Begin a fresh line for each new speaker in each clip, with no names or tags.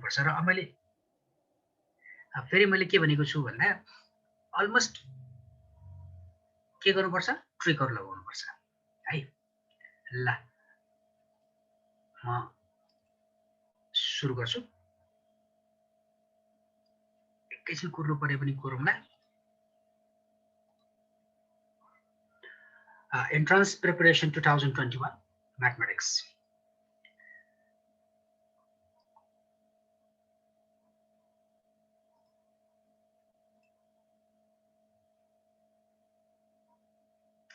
गर्नुपर्छ र मैले फेरि मैले के भनेको छु भन्दा अलमोस्ट के गर्नुपर्छ ट्रिकहरु लगाउनुपर्छ है ल म सुरु गर्छु एकैछिन कुर्नु पर्यो पनि कुरौँला entrance preparation 2021 mathematics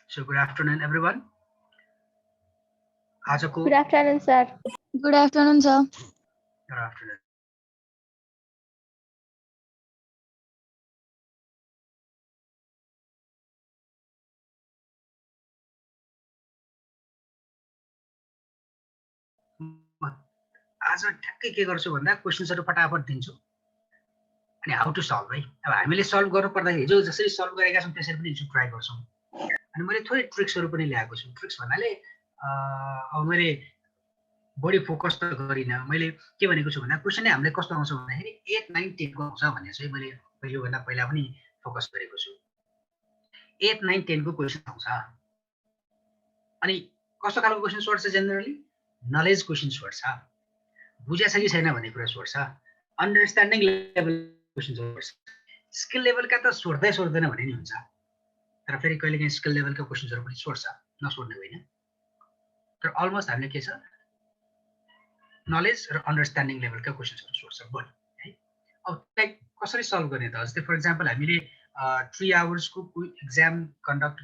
so good afternoon everyone आजको
Good afternoon, sir.
Good afternoon, sir.
good afternoon आज ठ्याक्कै के गर्छु भन्दा क्वेशन्सहरु फटाफट दिन्छु अनि हाउ टु सल्भ है अब हामीले सल्भ गर्नु पर्दा हिजो जसरी सल्भ गरेका छौं त्यसरी पनि हिजो ट्राई गर्छौं अनि मैले थोरै ट्रिक्सहरु पनि ल्याएको छु ट्रिक्स भन्नाले अब मैले बडी फोकस त गरिन मैले के भनेको छु भन्दा क्वेशन हामीले कस्तो आउँछ भन्दाखेरि 8 9 10 को आउँछ भन्ने चाहिँ मैले यो भन्दा पहिला पनि फोकस गरेको छु 8 9 10 को क्वेशन आउँछ अनि कस्तो खालको क्वेशन सोध्छ जनरली नलेज क्वेशन सोध्छ बुझ्या छ कि छैन भन्ने कुरा सोध्छ अन्डरस्ट्यान्डिङ लेभल क्वेशन सोध्छ स्किल लेभलका त सोध्दैन भने नि हुन्छ तर फेरि कहिलेकाहीँ स्किल लेभलका क्वेशन्सहरु पनि सोध्छ नसोध्ने होइन तर अलमोस्ट हामीले के छ नलेज र अन्डरस्ट्यान्डिङ लेभलका क्वेशन्सहरु सोध्छ बढी है अब त्यसलाई कसरी सल्भ गर्ने त जस्तै फर एक्जाम्पल हामीले 3 आवर्स को एक्जाम कन्डक्ट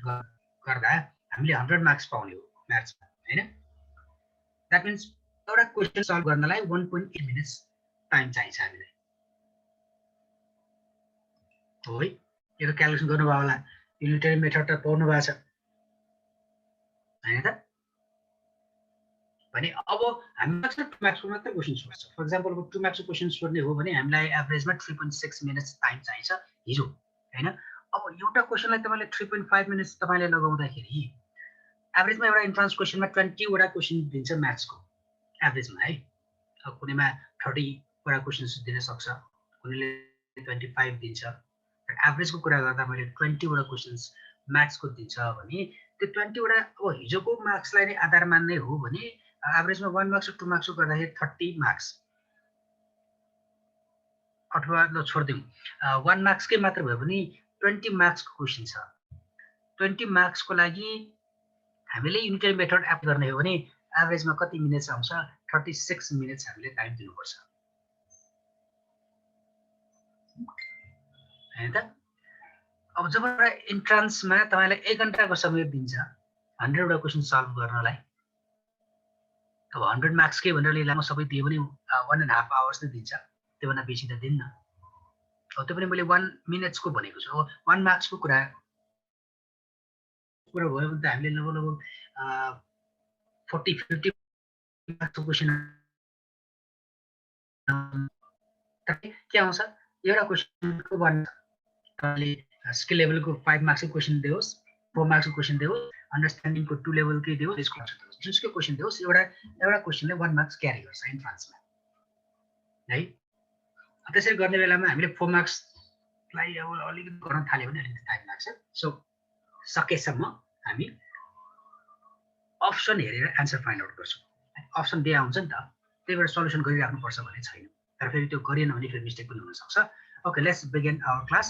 गर्दा हामीले 100 मार्क्स पाउने हो म्याथ्समा हैन दैट मीन्स एउटा क्वेशन सल्भ गर्नलाई 1.8 मिनेट्स टाइम चाहिन्छ हामीलाई हो है यो क्याल्कुलेसन गर्नुभयो होला युनिटरी मेथड त पढ्नु भएको छ हैन त भने अब हामी अक्सर 2 मार्क्स को मात्र क्वेशन सोध्छ फर एक्जाम्पल 2 मार्क्स को क्वेशन सोध्ने हो भने हामीलाई एभरेजमा 3.6 मिनेट्स टाइम चाहिन्छ हिजो हैन अब एउटा क्वेशनलाई तपाईले 3.5 मिनेट्स तपाईले लगाउँदाखेरि एभरेजमा एउटा इन्ट्रान्स क्वेशनमा 20 वटा क्वेशन दिन्छ म्याथ्स को एभरेजमा है अब कुनैमा 30 वटा क्वेशन्स दिन सक्छ कुनैले 25 दिन्छ एभरेज को कुरा गर्दा मैले 20 वटा क्वेशन्स म्याथ्स को दिन्छ भने त्यो 20 वटा अब हिजोको मार्क्सलाई नै आधार मान्ने हो भने एभरेजमा 1 मार्क्स 2 मार्क्स को गर्दाखेरि 30 मार्क्स अथवा ल छोड्दिउँ 1 मार्क्स कै मात्र भयो भने 20 मार्क्स को क्वेशन छ 20 मार्क्स को लागि हामीले युनिटरी मेथड एप्लाई गर्ने हो भने एभरेजमा कति मिनेट्स आउँछ 36 मिनेट्स हामीले टाइम दिनुपर्छ हैन त अब जब एउटा इन्ट्रान्समा तपाईलाई 1 घण्टाको समय दिन्छ 100 वटा क्वेशन सल्भ गर्नलाई अब 100 मार्क्स के भनेर लामो सबै दियो भने 1.5 आवर्स नै दिन्छ त्यो भन्दा बेसी त दिन्न अब त्यो पनि मैले 1 मिनेट्स को भनेको छु अब 1 मार्क्स को कुरा भयो भने त हामीले लगभग 40 50 मार्क्स को क्वेशन के आउँछ एउटा क्वेशन को भन्ने स्किल लेभल को 5 मार्क्स को क्वेशन दियोस् 4 मार्क्स को क्वेशन दियोस् अन्डरस्ट्यान्डिङ को 2 लेभल के दियोस् यसको जुनसुकै क्वेशन दियोस् एउटा क्वेशनले 1 मार्क्स क्यारी गर्छ इन्ट्रान्समा है त्यसरी गर्ने बेलामा हामीले 4 मार्क्स लाई अब अलिकति गर्न थाल्यो भने अलिकति टाइम लाग्छ सो सकेसम्म हामी अप्सन हेरेर आन्सर फाइन्ड आउट गर्छौं अप्सन दिए हुन्छ नि त त्यही भएर सल्युसन गरिराख्नु पर्छ भन्ने छैन तर फेरि त्यो गरिएन भने फेरि मिस्टेक पनि हुन सक्छ okay let's begin our class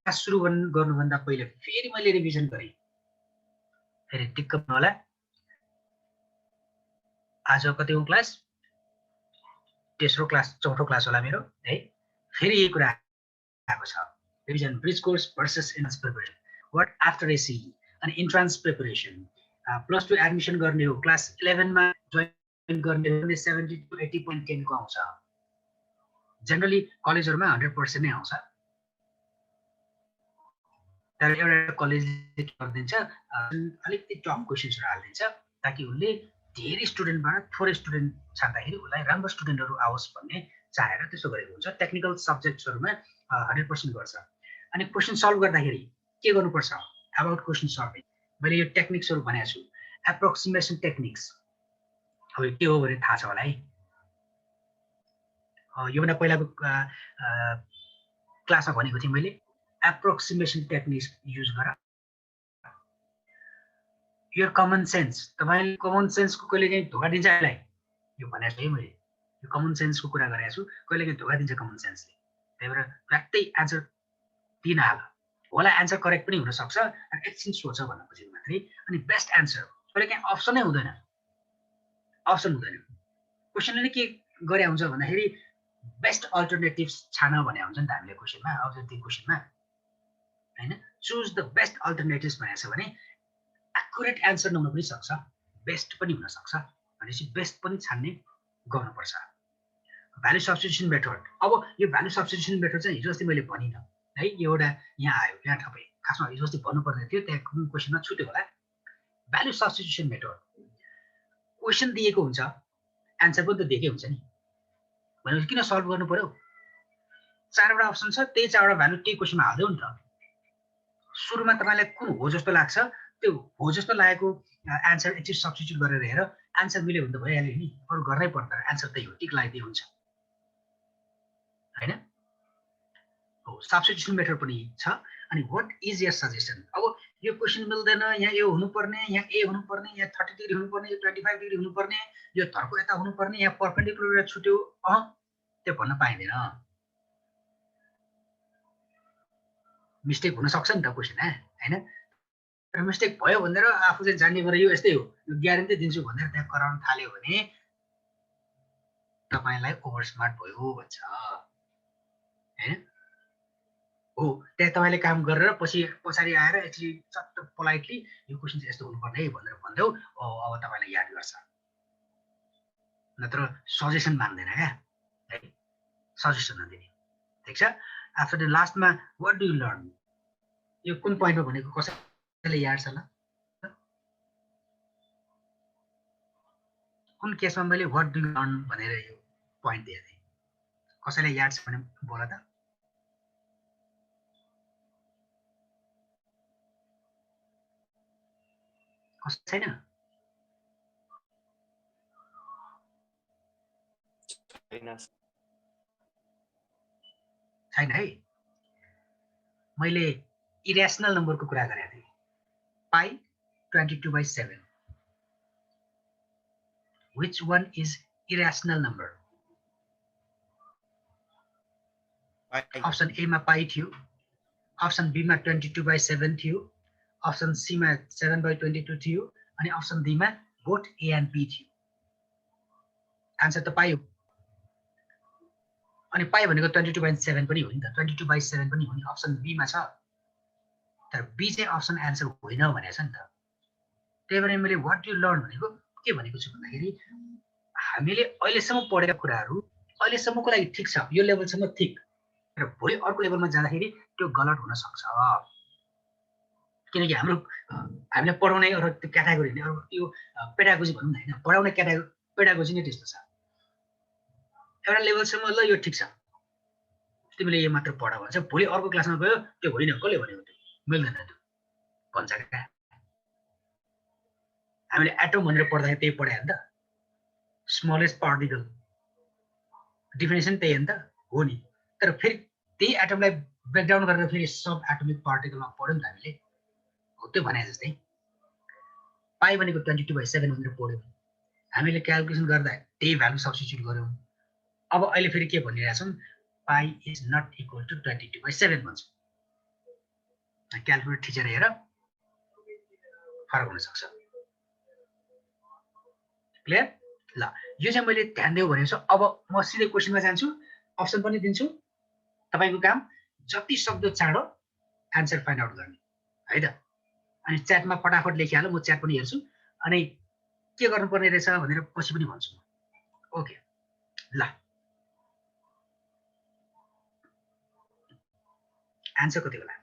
सुरु गर्नुभन्दा पहिले फेरि मैले रिभिजन गरेँ फेरि टिक्क होला आज कतिको क्लास तेस्रो क्लास चौथो क्लास होला मेरो है फेरि यही कुरा आएको छ revision bridge course versus entrance preparation what after AC अनि इन्ट्रान्स प्रिपरेसन प्लस 2 एडमिसन गर्ने हो क्लास 11 मा जोइन गर्ने हो भने 70 to 80.10 को आउँछ जनरली कलेजहरुमा 100% नै आउँछ तर एउटा कलेजले के गर्दिन्छ अलिकति टफ क्वेशन्सहरु हाल्दिन्छ ताकि उनले धेरै स्टुडेन्टबाट थोरै स्टुडेन्ट छाड्दाखेरि उलाई राम्रो स्टुडेन्टहरु आओस् भन्ने चाहेर त्यसो गरेको हुन्छ टेक्निकल सब्जेक्ट्सहरुमा 100% गर्छ अनि क्वेशन सल्भ गर्दाखेरि के गर्नुपर्छ अबाउट क्वेशन सल्भिङ मैले यो टेक्निक्सहरु भनेको छु एप्रोक्सिमेसन टेक्निक्स अब के हो भने थाहा छ होला है योभन्दा पहिलाको क्लासमा भनेको थिएँ मैले एप्रोक्सिमेसन टेक्निक्स युज गर यो कमन सेन्स तपाईँले कमन सेन्सको कहिलेकाहीँ धोका दिन्छ यसलाई यो भनेको है मैले यो कमन सेन्सको कुरा गरेको छु कहिलेकाहीँ धोका दिन्छ कमन सेन्सले त्यही भएर ट्याक्कै एन्सर दिन हाल होला एन्सर करेक्ट पनि हुनसक्छ एकछिन सोच भन्न खोजेको मात्रै अनि बेस्ट एन्सर कहिलेकाहीँ अप्सनै हुँदैन क्वेसनले के गरे हुन्छ भन्दाखेरि बेस्ट अल्टरनेटिभ्स छान भने हुन्छ नि त हामीले क्वेसनमा अब्जेक्टिभ क्वेसनमा हैन चुज द बेस्ट अल्टरनेटिभ्स भनेको छ भने एक्युरेट एन्सर नहुन पनि सक्छ बेस्ट पनि हुन सक्छ भनेपछि बेस्ट पनि छान्ने गर्नुपर्छ भ्यालु सब्स्टिट्युसन मेथड अब यो भ्यालु सब्स्टिट्युसन मेथड चाहिँ हिजो अस्ति मैले भनिनँ है एउटा यहाँ आयो यहाँ तपाईँ खासमा हिजो अस्ति भन्नुपर्ने थियो त्यहाँ कुन क्वेसनमा छुट्यो होला भ्यालु सब्स्टिट्युसन मेथड क्वेसन दिएको हुन्छ एन्सर पनि त दिएकै हुन्छ नि भनेपछि किन सल्भ गर्नु पर्यो 4वटा अप्सन छ त्यही 4वटा भ्यालु त्यही क्वेसनमा हाल्दिउ नि त सुरुमा तपाईँलाई कुन हो जस्तो लाग्छ त्यो हो जस्तो लागेको एन्सर एकचोटि सब्स्टिट्युट गरेर हेर एन्सर मिल्यो भने त भइहाल्यो नि अरू गर्नै पर्दैन एन्सर त्यही हो टिक लगाइदिए हुन्छ हैन हो सब्स्टिट्युसन मेथड पनि छ अनि व्हाट इज योर सजेसन अब यो क्वेसन मिल्दैन यहाँ यो हुनुपर्ने यहाँ ए हुनुपर्ने यहाँ 30 डिग्री हुनुपर्ने यो 25 डिग्री हुनुपर्ने यो धर्को यता हुनुपर्ने यहाँ परपेन्डिकुलर छुट्यो त्यो भन्न पाइँदैन मिस्टेक हुन सक्छ नि त क्वेसन हैन तर मिस्टेक भयो भनेर आफू चाहिँ जान्ने गरेर यो यस्तै हो यो ग्यारेन्टी दिन्छु भनेर त्यहाँ कराउन थाल्यो भने तपाईलाई ओभर स्मार्ट भयो भन्छ हैन हो त्यहाँ तपाईले काम गरेर पछाडी आएर एक्चुअली चट्ट पोलाइटली यो क्वेसन चाहिँ यस्तो हुनुपर्ने है भनेर भन्देऊ अब तपाईलाई याद गर्छ नत्र सजेसन मान्दैन क्या है सजेसन नदिने ठीक छ आफ्टर द लास्टमा व्हाट डु यु लर्न यो कुन पोइन्टमा भनेको कसैले याद छ ल कुन केसमा मैले व्हाट डु यु लर्न भनेर यो पोइन्ट दिए थिएँ कसैले याद छ भने बोला त कसै छैन छैन है मैले इरेशनल नम्बरको कुरा गरेको थिएँ पाई 22/7 which one is irrational number option A मा पाई थियो अप्सन बी मा 22/7 थियो अप्सन सी मा 7/22 थियो अनि अप्सन डी मा बोथ ए एन्ड बी थियो आन्सर त पाइयो अनि पाइ भनेको 22/7 पनि हो नि त 22/7 पनि हो नि अप्सन बी मा छ तर बी चाहिँ अप्सन एन्सर होइन भनेको छ नि त त्यही भएर मैले व्हाट यु लर्न भनेको के भनेको छु भन्दाखेरि हामीले अहिलेसम्म पढेका कुराहरू अहिलेसम्मको लागि ठिक छ यो लेभलसम्म ठिक र भोलि अर्को लेभलमा जाँदाखेरि त्यो गलत हुन सक्छ किनकि हामीले पढाउने अरू त्यो क्याटेगोरी नै अरू त्यो पेडागोजी भनौँ न हैन पढाउने पेडागोजी नै त्यस्तो छ एउटा लेभलसम्म ल यो ठिक छ तिमीले यो मात्र पढ भन्छ भोलि अर्को क्लासमा गयो त्यो होइन कसले भनेको त्यो मिल्दैन त्यो भन्छ क्या हामीले एटम भनेर पढ्दाखेरि त्यही पढायो नि त स्मलेस्ट पार्टिकल डिफिनेसन त्यही हो नि त हो नि तर फेरि त्यही एटमलाई ब्रेकडाउन गरेर फेरि सब एटोमिक पार्टिकलमा पढ्यौँ नि त हामीले हो त्यो भने जस्तै पाई भनेको 22/7 भनेर पढ्यौँ हामीले क्यालकुलेसन गर्दा त्यही भ्यालु सब्स्टिट्युट गऱ्यौँ अब अहिले फेरि के भनिरहेछौँ pi is not equal to 22/7 भन्छौँ क्यालकुलेट थिचेर हेर फरक हुन सक्छ क्लियर ल यो चाहिँ मैले ध्यान दियो भनेको छु अब म सिधै क्वेसनमा जान्छु अप्सन पनि दिन्छु तपाईको काम जति सक्दो चाँडो आन्सर फाइन्ड आउट गर्ने है त अनि च्याटमा फटाफट लेखिहाल्नु म च्याट पनि हेर्छु अनि के गर्नुपर्ने रहेछ भनेर पछि पनि भन्छु ओके ल आन्सर कति होला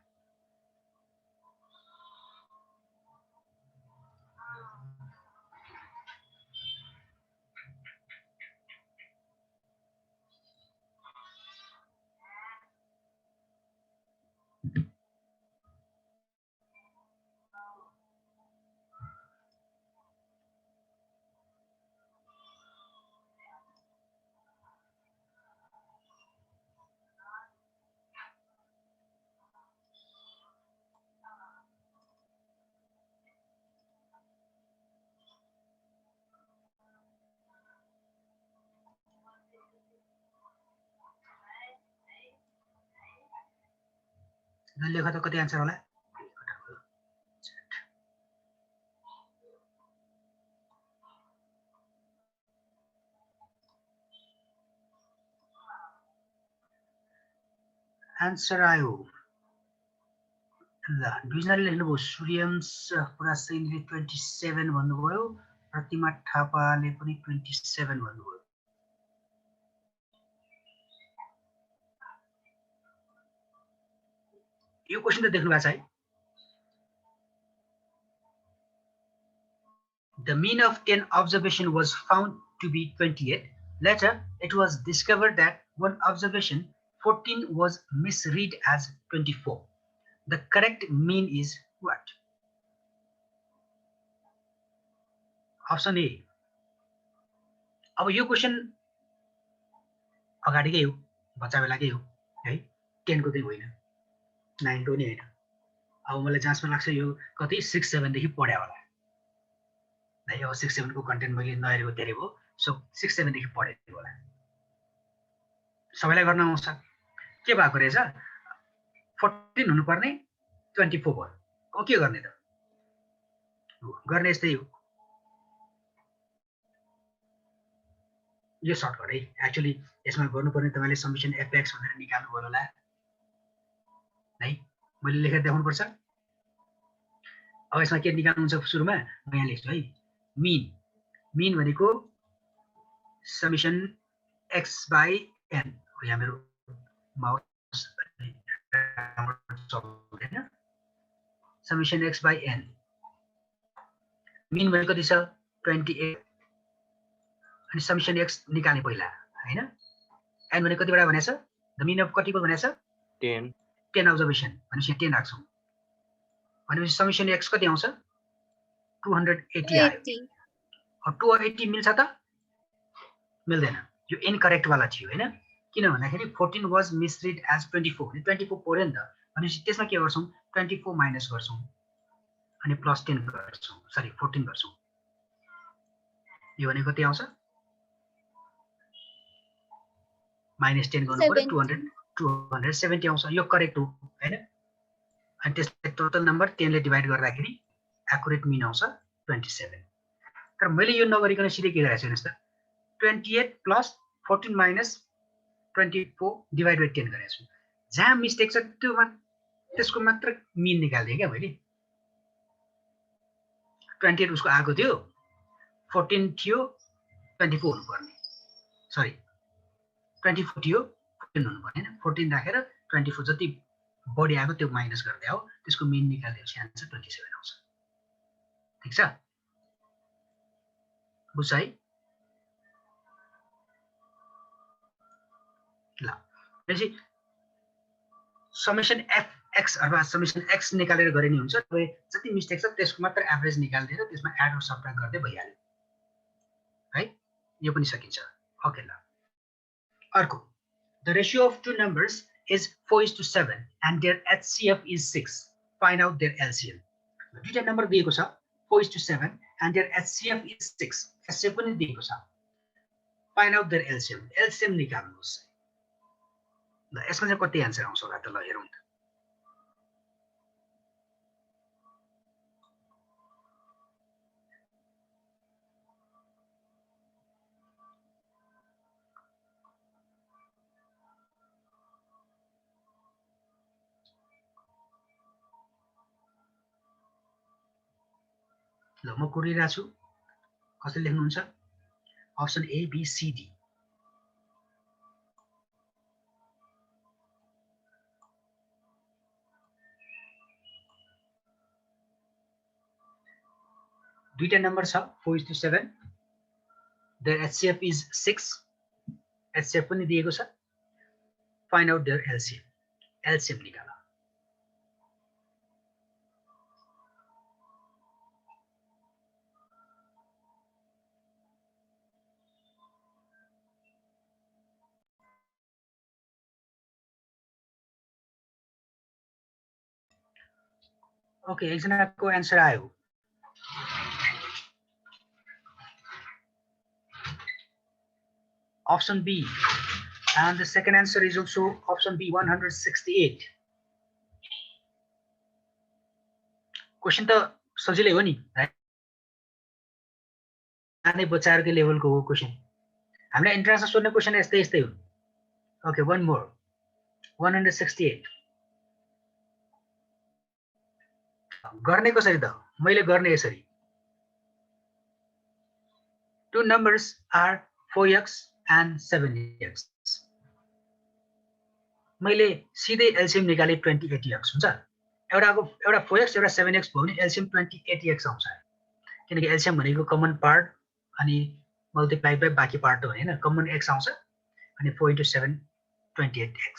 लेख त कति आन्सर होला आन्सर आयो ल दुईजनाले लेख्नुभयो सूर्यंश पुरा सैनीले 27 भन्नुभयो प्रतिमा थापाले पनि 27 भन्नुभयो यो क्वेशन त देख्नु भएको छ है The mean of 10 observation was found to be 28. Later, it was discovered that one observation 14 was misread as 24. The correct mean is what? Option A. अब यो क्वेशन अगाडिकै हो बच्चा बेलाकै हो है 10 को चाहिँ होइन 9 को नि होइन अब मलाई जाँचमा लाग्छ यो कति 6 7 देखि पढ्या होला है अब 6 7 को कन्टेन्ट मैले नहेरेको धेरै भयो सो 6 7 देखि पढेको होला सबैलाई गर्न आउँछ के भएको रहेछ 14 हुनुपर्ने 24 भयो अब के गर्ने त गर्ने यस्तै हो यो सर्टकट है एक्चुअली यसमा गर्नुपर्ने तपाईले समेसन एफएक्स भनेर निकाल्नु भयो होला है मैले लेखेर देखाउनु पर्छ अब यसमा के निकाल्नु हुन्छ सुरुमा म यहाँ लेख्छु है मीन भनेको समेसन x by n यहाँ मेरो माउस चल्दैन समेसन x by n मीन भनेको कति छ 28 अनि समेसन x निकाल्ने पहिला हैन n भने कतिबाट भनेछ द मीन अफ कतिको भनेछ 10 अब्जर्भेसन भनेपछि 10 राख्छौं भनेपछि समेसन x कति आउँछ 280 आयो 280 मिल्छ त मिल्दैन यो इनकरेक्ट वाला थियो हैन किन भन्दाखेरि 14 वाज मिसरिड एज 24 भने 24 पर्यो नि त भनेपछि त्यसमा के गर्छौं 24 माइनस गर्छौं अनि प्लस 10 गर्छौं सरी 14 गर्छौं यो भने कति आउँछ माइनस 10 गर्नु पर्यो 270 आउँछ यो करेक्ट हो हैन अनि त्यसले टोटल नम्बर 10 ले डिवाइड गर्दाखेरि एक्युरेट मिन आउँछ 27 तर मैले यो नगरिकन सिधै के गरेछु हेर्नुस् त 28 प्लस 14 माइनस 24 डिवाइड बाइ 10 गरेछु जहाँ मिस्टेक छ त्यसको मात्र मिन निकाल्दिए क्या मैले 28 उसको आएको थियो 14 थियो 24 हुनुपर्ने सरी 24 थियो 14 हुनुपर्ने हैन 14 राखेर 24 जति बढी आएको त्यो माइनस गर्दै आऊ त्यसको मिन निकाल्दिएपछि आन्सर 27 आउँछ ठीक छ बुझ्छ है ल त्यसै समेसन fx अथवा समेसन x निकालेर गरे नि हुन्छ तपाईं जति मिस्टेक छ त्यसको मात्र एभरेज निकाल्दिएर त्यसमा एड र सबट्र्याक्ट गर्दै भइहाल्यो है यो पनि सकिन्छ ओके ल अर्को the ratio of to numbers is 4:7 and their HCF is 6 find out their LCM दुईटा नम्बर दिएको छ 4:7 and their HCF is 6 HCF पनि दिएको छ find out their LCM निकाल्नुस् ल यसमा चाहिँ कति आन्सर आउँछ होला त ल हेरौँ त ल म कोरिरहेको छु कसले लेख्नुहुन्छ option A B C D दुईटा नम्बर छ 4:7 their HCF is 6 HCF पनि दिएको छ find out their LCM निकाल ओके एकजनाको आन्सर आयो option B and the second answer is also option B 168 question त सजिलै हो नि, नानै बच्चाहरुको लेभलको हो क्वेसन। हामीलाई इन्ट्रान्समा सोध्ने क्वेसन यस्तै यस्तै हो। ओके, वन मोर 168 गर्ने कसरी त? मैले गर्ने यसरी, two numbers are 4x and 7x. मैले सिधै एलसीएम निकाले 2080x हुन्छ। एउटा 4x एउटा 7x भयो भने एलसीएम 2080x आउँछ, किनकि एलसीएम भनेको कमन पार्ट अनि मल्टिप्लाई बाइ बाँकी पार्ट हो हैन, कमन x आउँछ अनि 4 * 7 28x।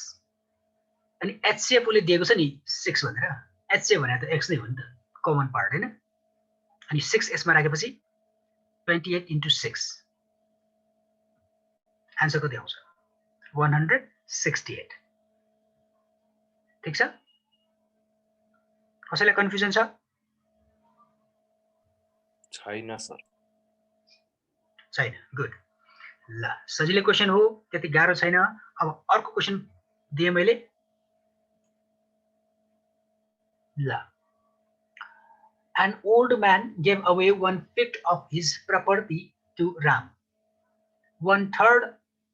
अनि एचसीएफ ले दिएको छ नि 6 भनेर, एचसीएफ भनेको त x नै हो नि त, कमन पार्ट हैन। अनि 6 यसमा राखेपछि 28 * 6 आन्सर कति आउँछ? 168। ठीक छ? कसैलाई कन्फ्युजन छ?
छैन सर।
छैन, गुड। ल, सजिलो क्वेसन हो, त्यति गाह्रो छैन। अब अर्को क्वेसन दिए मैले। ल, an old man gave away 1/5 of his property to Ram, 1/3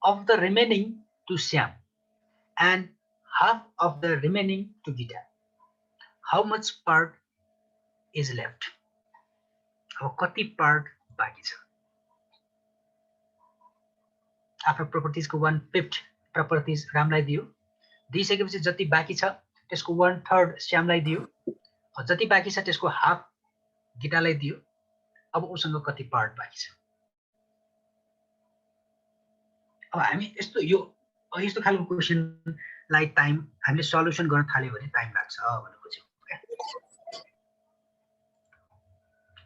of the remaining to Shyam, and half of the remaining to Gita. How much part is left? अब कति पार्ट बाँकी छ? आफ्नो प्रोपर्टिजको 1/5 प्रोपर्टिज रामलाई दियो, दिइसकेपछि जति बाँकी छ त्यसको 1/3 श्यामलाई दियो, जति बाँकी छ त्यसको हाफ गीतालाई दियो। अब उसँग कति पार्ट बाँकी छ? अब हामी यस्तो खालको क्वेसनलाई टाइम हामीले सल्युसन गर्न थाल्यो भने टाइम लाग्छ भन्नु खोजेको।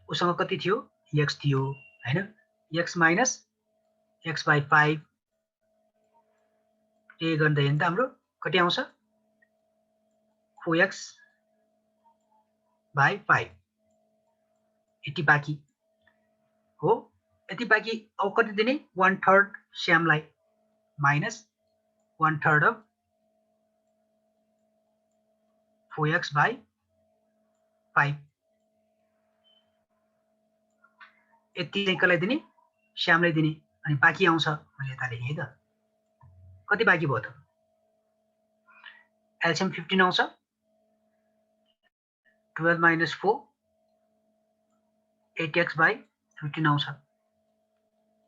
उसँग कति थियो? x थियो हैन, x - x/5 के गर्दैन त हाम्रो कति आउँछ? 4x/5। यति बाँकी हो, यति बाँकी। अब कति दिने? 1/3 श्यामलाई माइनस 1/3 अफ 4x/5। यति चाहिँ कसलाई दिने? श्यामलाई दिने। अनि बाँकी आउँछ, मैले यता लेखेँ त। कति बाँकी भयो त? एलसीएम 15 आउँछ, 12 - 4 8x/15 आउँछ।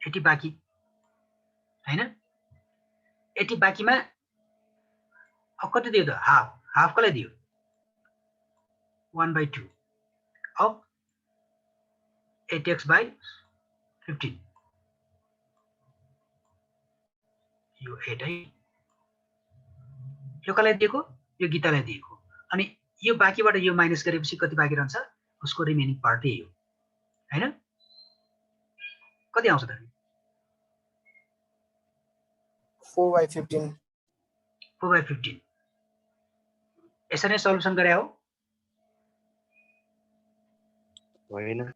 यति बाँकी हैन? यति बाँकीमा अब कति दियो त? हाफ कसलाई दियो? 1/2 अफ 8x/15। यो 8 है, यो कसलाई दिएको? यो गीतालाई दिएको। अनि यो बाँकीबाट यो माइनस गरेपछि कति बाँकी रहन्छ? उसको रिमेनिङ पार्ट यही हो हैन? कति आउँछ त?
4/15।
4/15। यसरी नै सल्युसन गरे हो?
होइन।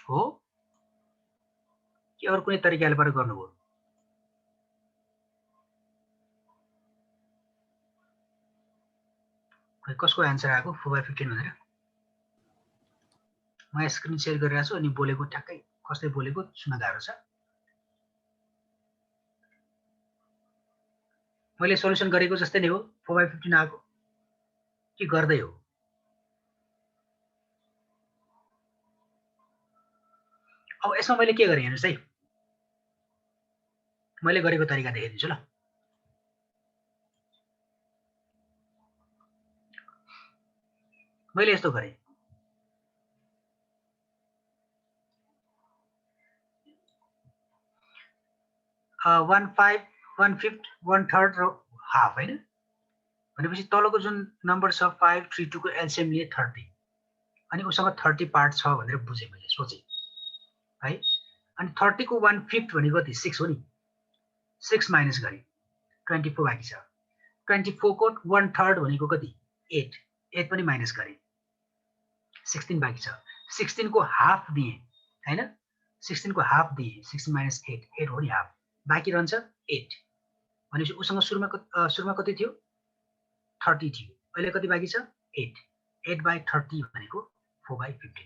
हो कि अरू कुनै तरिकाबाट गर्नुभयो? खै कसको आन्सर आएको 4/15 भनेर? म स्क्रिन शेयर गरिरहेको छु अनि बोलेको ठ्याक्कै कसले बोलेको सुन्न गाह्रो छ। मैले सल्युसन गरेको जस्तै नै हो 4/15 आएको कि गर्दै हो? अब यसमा मैले के गरेँ हेर्नुस् है, मैले गरेको तरिका देखाइदिन्छु ल। मैले यस्तो गरेँ, 1/5, 1/5, 1/3 र हाफ हैन? भनेपछि तलको जुन नम्बर छ 5, 3, 2 को एलसीएम लिए 30 अनि उसँग 30 पार्ट छ भनेर बुझेँ मैले, सोचेँ है। अनि 30 को 1/5 भनेको कति? 6 हो नि। 6 माइनस गरेँ, 24 बाँकी छ। 24 को 1/3 भनेको कति? 8, 8 पनि माइनस गरेँ, 16 बाँकी छ। 16 को हाफ दिएँ हैन? 16 को हाफ दिएँ, 16 माइनस 8, 8 हो नि हाफ, बाँकी रहन्छ 8। भनेपछि उसँग सुरुमा कति थियो? 30 थियो अहिले कति बाँकी छ 8 8/30 भनेको 4/15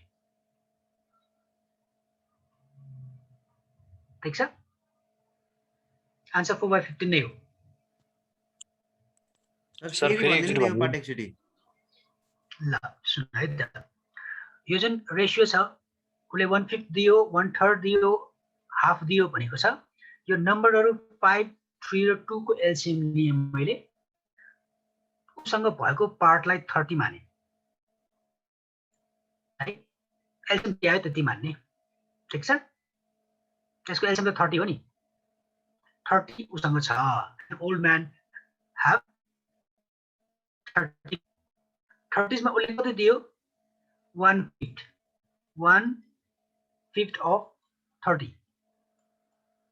ठीक छ आन्सर 4/15 नै हो
सर फेरि एकचोटि भन्नु
पार्ट एकचोटि
ल सुन है त यो जुन रेशियो छ उसले 1/5 दियो 1/3 दियो हाफ दियो भनेको छ यो नम्बरहरू 5 3 र 2 को एलसीएम लिए मैले उसँग भएको पार्टलाई 30 माने है एलसीएम के आयो त्यति मान्ने ठीक छ त्यसको एलसीएम त 30 हो नि 30 उसँग छ ओल्ड म्यान have 30 मा उसले कति दियो 1/5 of 30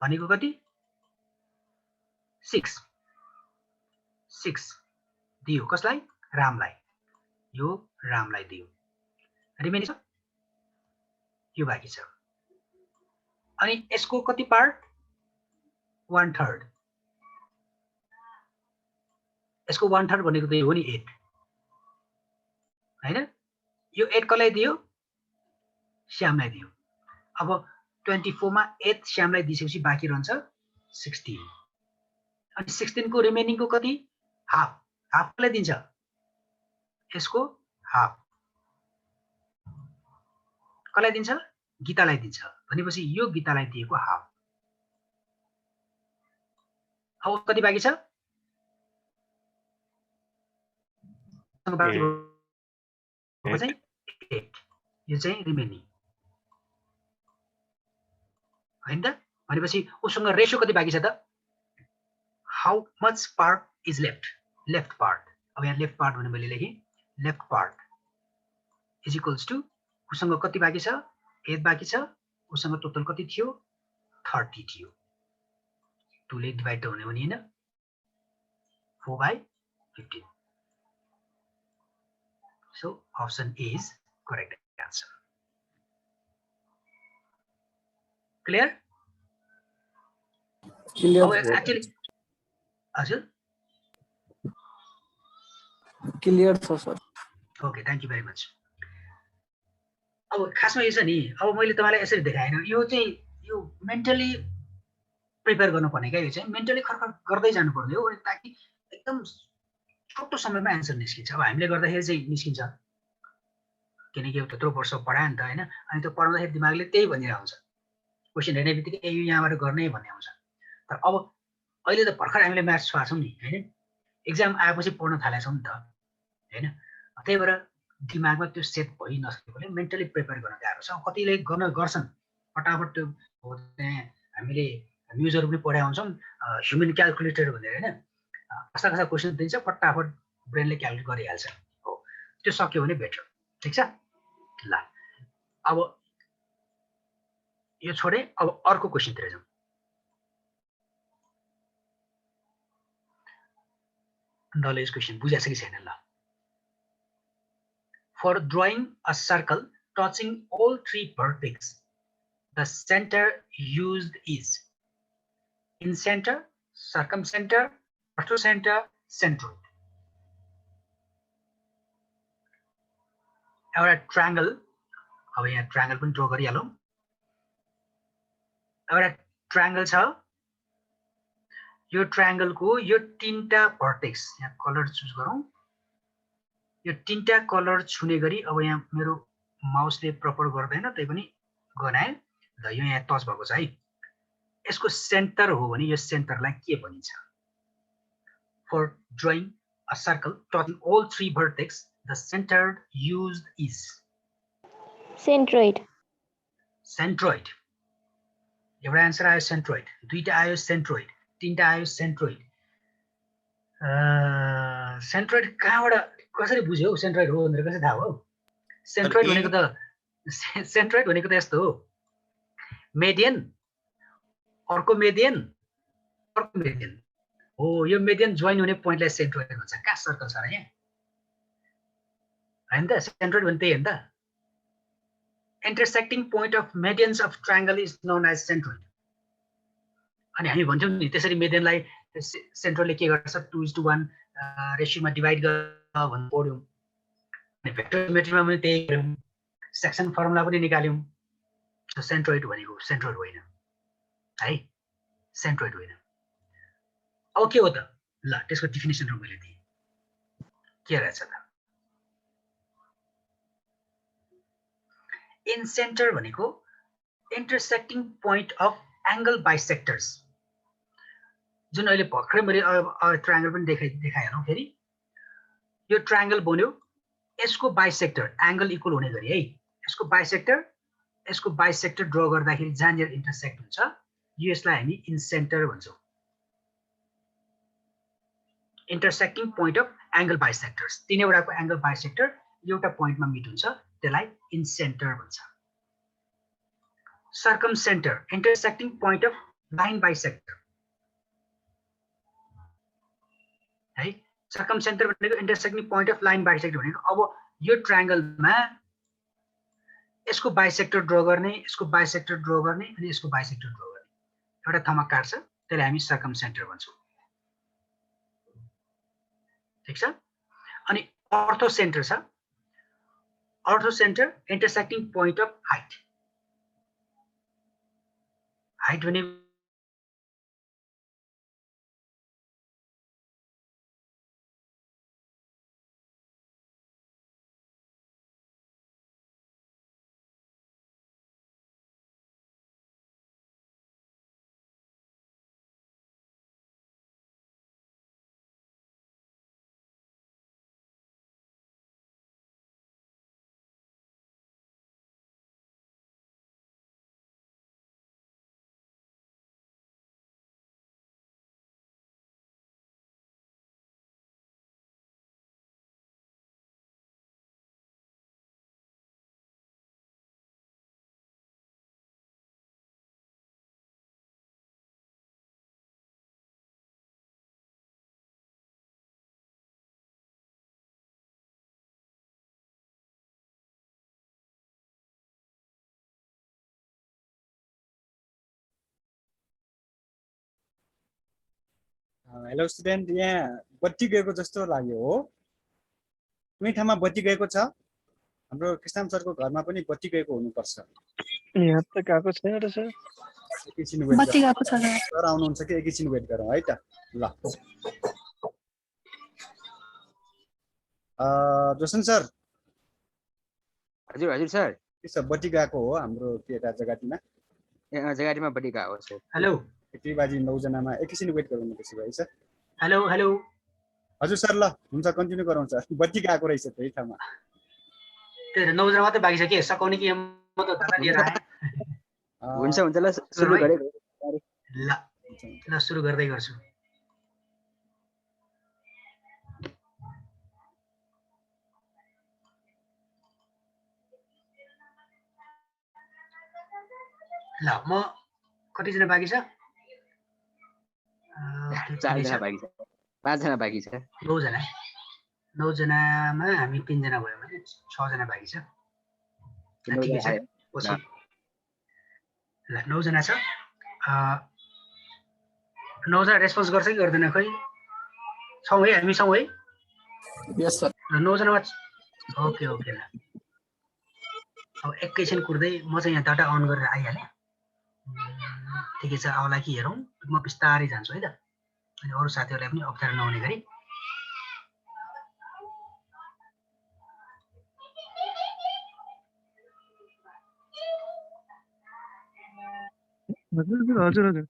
भनेको कति 6 दियो कसलाई रामलाई यो रामलाई दियो रिमेनिङ छ यो बाँकी छ अनि यसको कति पार्ट 1/3 यसको 1/3 भनेको त हो नि 8 हैन यो 8 कसलाई दियो श्यामलाई दियो अब 24 मा 8 श्यामलाई दिएपछि बाँकी रहन्छ 16 अनि 16 को रिमेनिङ को कति हाफ हाफलाई दिन्छ यसको हाफ कसलाई दिन्छ गीतालाई दिन्छ भनेपछि यो गीतालाई दिएको हाफ अब कति बाँकी छ चाहिँ 8 यो चाहिँ रिमेनिङ हैन त भनेपछि उसँग रेशियो कति बाँकी छ त how much part is left part अब यहाँ लेफ्ट पार्ट भने मैले लेखेँ left part is equals to उसँग कति बाँकी छ 8 बाँकी छ उसँग टोटल कति थियो 30 थियो 2 ले डिभाइड हुने हो नि हैन 4/15 so option A is correct answer clear actually हजुर
क्लियर छ sir
okay thank you very much अब खासमा यो छ नि अब मैले तपाईलाई यसरी देखाएन यो चाहिँ यो मेन्टली प्रिपेयर गर्नुपर्ने क्या यो चाहिँ मेन्टली खरखर गर्दै जानुपर्ने हो ताकि एकदम छोटो समयमा एन्सर निस्किन्छ अब हामीले गर्दाखेरि चाहिँ निस्किन्छ किनकि त्यत्रो वर्ष पढायो नि त हैन अनि त्यो पढाउँदाखेरि दिमागले त्यही भनिरहेको हुन्छ क्वेसन हेर्ने बित्तिकै यो यहाँबाट गर्ने भन्ने आउँछ तर अब अहिले त भर्खर हामीले म्याथ्स पाएको छौँ नि हैन एक्जाम आएपछि पढ्न थालेछौँ नि त हैन त्यही भएर दिमागमा त्यो सेट भइ नसकेकोले मेन्टली प्रिपेयर गर्न गाह्रो छ कतिले गर्छन् फटाफट त्यो हामीले न्युजहरू पनि पढाइ हुन्छौँ ह्युमन क्याल्कुलेटर भनेर हैन कस्ता कस्ता क्वेसन दिन्छ फटाफट ब्रेनले क्याल्कुलेट गरिहाल्छ हो त्यो सक्यो भने बेटर ठीक छ ल अब यो छोडे अब अर्को क्वेसनतिर जाउँ नलेज क्वेसन बुझाछ कि छैन ल For drawing a circle touching all three vertices, the center used is incenter, circumcenter, orthocenter, centroid. एउटा ट्रायंगल अब यहाँ ट्रायंगल पनि ड्रा गरिहालौं एउटा ट्रायंगल छ यो ट्रायंगल को यो तीनटा भर्टेक्स यहाँ कलर चुज गरौं यो तीनटा कलर छुने गरी अब यहाँ मेरो माउसले प्रपर गर्दैन त्यै पनि गनाए ल यो यहाँ टच भएको छ है यसको सेन्टर हो भने यो सेन्टरलाई के भनिन्छ For drawing a circle touching all three vertices, the center used is
centroid.
Centroid. एउटा आन्सर आयो सेन्ट्रोइड दुईटा आयो सेन्ट्रोइड तीनटा आयो सेन्ट्रोइड सेन्ट्रोइड कहाँबाट कसरी बुझ्यौ सेन्ट्रोइड हो भनेर कसरी थाहा हो सेन्ट्रोइड भनेको त यस्तो हो मेडियन अर्को मेडियन हो यो मेडियन जोइन हुने पोइन्टलाई सेन्ट्रोइड भन्छ कहाँ सर्कल छ र यहाँ हैन त सेन्ट्रोइड भने त्यही हो नि त intersecting point of medians of triangle is known as centroid अनि हामी भन्छौं नि त्यसरी मेडियनलाई सेन्ट्रोइडले के गर्छ 2:1 रेसियोमा डिभाइड गरेर भन्नु पढ्यौँ अनि भेक्टर जियोमेट्रीमा पनि त्यही गर्यौँ सेक्सन फर्मुला पनि निकाल्यौँ सेन्ट्रोइड भनेको सेन्ट्रोइड होइन है सेन्ट्रोइड होइन अब के हो त ल त्यसको डेफिनेसन मैले दिएँ के रहेछ त इन सेन्टर भनेको intersecting point of angle bisectors जुन अहिले भर्खरै मैले ट्रायंगल पनि देखाइहालौँ फेरि यो ट्रायंगल बन्यो यसको बाइसेक्टर एंगल इक्वल हुने गरी है यसको बाइसेक्टर ड्र गर्दाखेरि जहाँनिर इन्टरसेक्ट हुन्छ यसलाई हामी इन सेन्टर भन्छौँ intersecting point of angle bisectors तीनैवटाको एंगल बाइसेक्टर एउटा पोइन्टमा मिट हुन्छ त्यसलाई इन सेन्टर भन्छ circumcentre intersecting point of line bisector है सर्कम सेन्टर भनेको intersecting point of line bisector भनेको अब यो ट्रायंगलमा यसको बाइसेक्टर ड्र गर्ने यसको बाइसेक्टर ड्र गर्ने अनि यसको बाइसेक्टर ड्र गर्ने एउटा ठाउँमा काट्छ त्यसलाई हामी सर्कम सेन्टर भन्छौँ ठीक छ अनि अर्थो सेन्टर छ अर्थो centre intersecting point of height height भने
हेलो स्टुडेन्ट यहाँ बत्ती गएको जस्तो लाग्यो हो कुनै ठाउँमा बत्ती गएको छ हाम्रो कृष्ण सरको घरमा पनि बत्ती गएको हुनुपर्छ
यहाँ त गएको छैन र सर
एकैछिन वेट
बत्ती गएको छ
सर आउनुहुन्छ कि एकैछिन वेट गरौँ है त ल जोसन सर
हजुर हजुर सर
के छ बत्ती गएको हो हाम्रो के जगाटीमा
जगाटीमा बत्ती गएको हो सर
हेलो
3 बाजी 9 जनामा एकैछिन वेट गरौँ त्यसो भए सर
हेलो हेलो
हजुर सर ल हुन्छ कन्टिन्यू गरौँ सर बत्ती गएको रहेछ त्यही ठाउँमा
त्यही 9 जना मात्रै बाँकी छ के सकाउने कि म त धक्का दिएर आएँ
हुन्छ हुन्छ ल सुरु गरे
ल सुरु गर्दै गर्छु ल म कति जना बाँकी छ
4 जना बाँकी छ 5 जना बाँकी छ
9 जनामा हामी 3 जना भयौँ भने 6 जना बाँकी छ ठिकै छ पछि ल 9 जना छ 9 जना रेस्पोन्स गर्छ कि गर्दैन खै छौँ है हामी छौँ है
यस सर
9 जनामा ओके ओके ल अब एकैछिन कुर्दै म चाहिँ यहाँ डाटा अन गरेर आइहालेँ ठिकै छ आउला कि हेरौँ म बिस्तारै जान्छु है त अनि अरू साथीहरूलाई पनि अप्ठ्यारो नहुने गरी
हजुर हजुर हजुर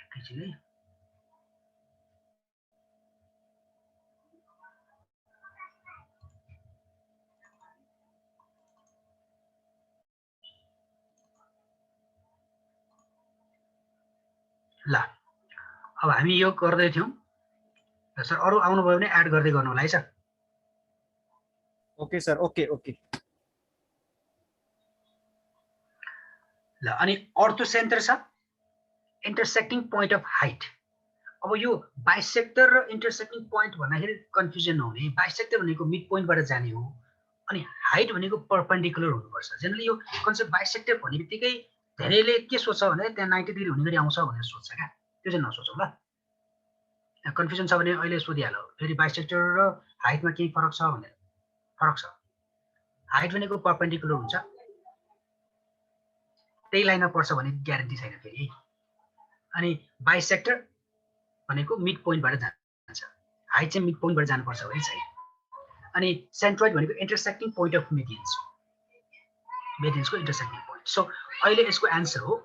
एकैछिन है ल अब हामी यो गर्दै थियौँ सर अरू आउनुभयो भने एड गर्दै गर्नु होला है sir
okay sir okay okay
ल अनि अर्थो सेन्टर छ इन्टरसेक्टिङ पोइन्ट अफ हाइट अब यो बाइसेक्टर र इन्टरसेक्टिङ पोइन्ट भन्दाखेरि कन्फ्युजन नहुने बाइसेक्टर भनेको मिड पोइन्टबाट जाने हो अनि हाइट भनेको परपेन्डिकुलर हुनुपर्छ। जेनरली यो कन्सेप्ट बाइसेक्टर भन्ने बित्तिकै धेरैले के सोच्छ भने त्यहाँ 90 डिग्री हुने गरी आउँछ भनेर सोच्छ क्या, त्यो चाहिँ नसोचौँ ल। कन्फ्युजन छ भने अहिले सोधिहाल, फेरि बाइसेक्टर र हाइटमा केही फरक छ भनेर। फरक छ। हाइट भनेको परपेन्डिकुलर हुन्छ, त्यही लाइनमा पर्छ भने ग्यारेन्टी छैन फेरि। अनि बाइसेक्टर भनेको मिड पोइन्टबाट जान्छ, हाइट चाहिँ मिड पोइन्टबाट जानुपर्छ भने छैन। अनि सेन्ट्रोइड भनेको इन्टरसेक्टिङ पोइन्ट अफ मेडियन्स, मेडियन्सको इन्टरसेक्टिङ पोइन्ट। सो अहिले यसको एन्सर हो,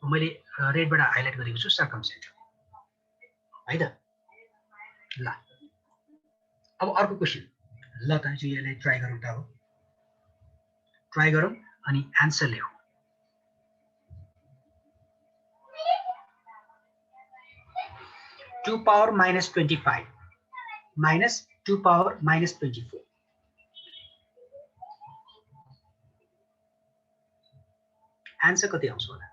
मैले रेडबाट हाइलाइट गरेको छु, सर्कमसेन्टर है त। ल अब अर्को क्वेसन, ल त चाहिँ यसलाई ट्राई गरौँ त। अब ट्राई गरौँ अनि एन्सर लेखौँ। Two power minus 25 minus 2 power minus 24, answer कति आउँछ होला?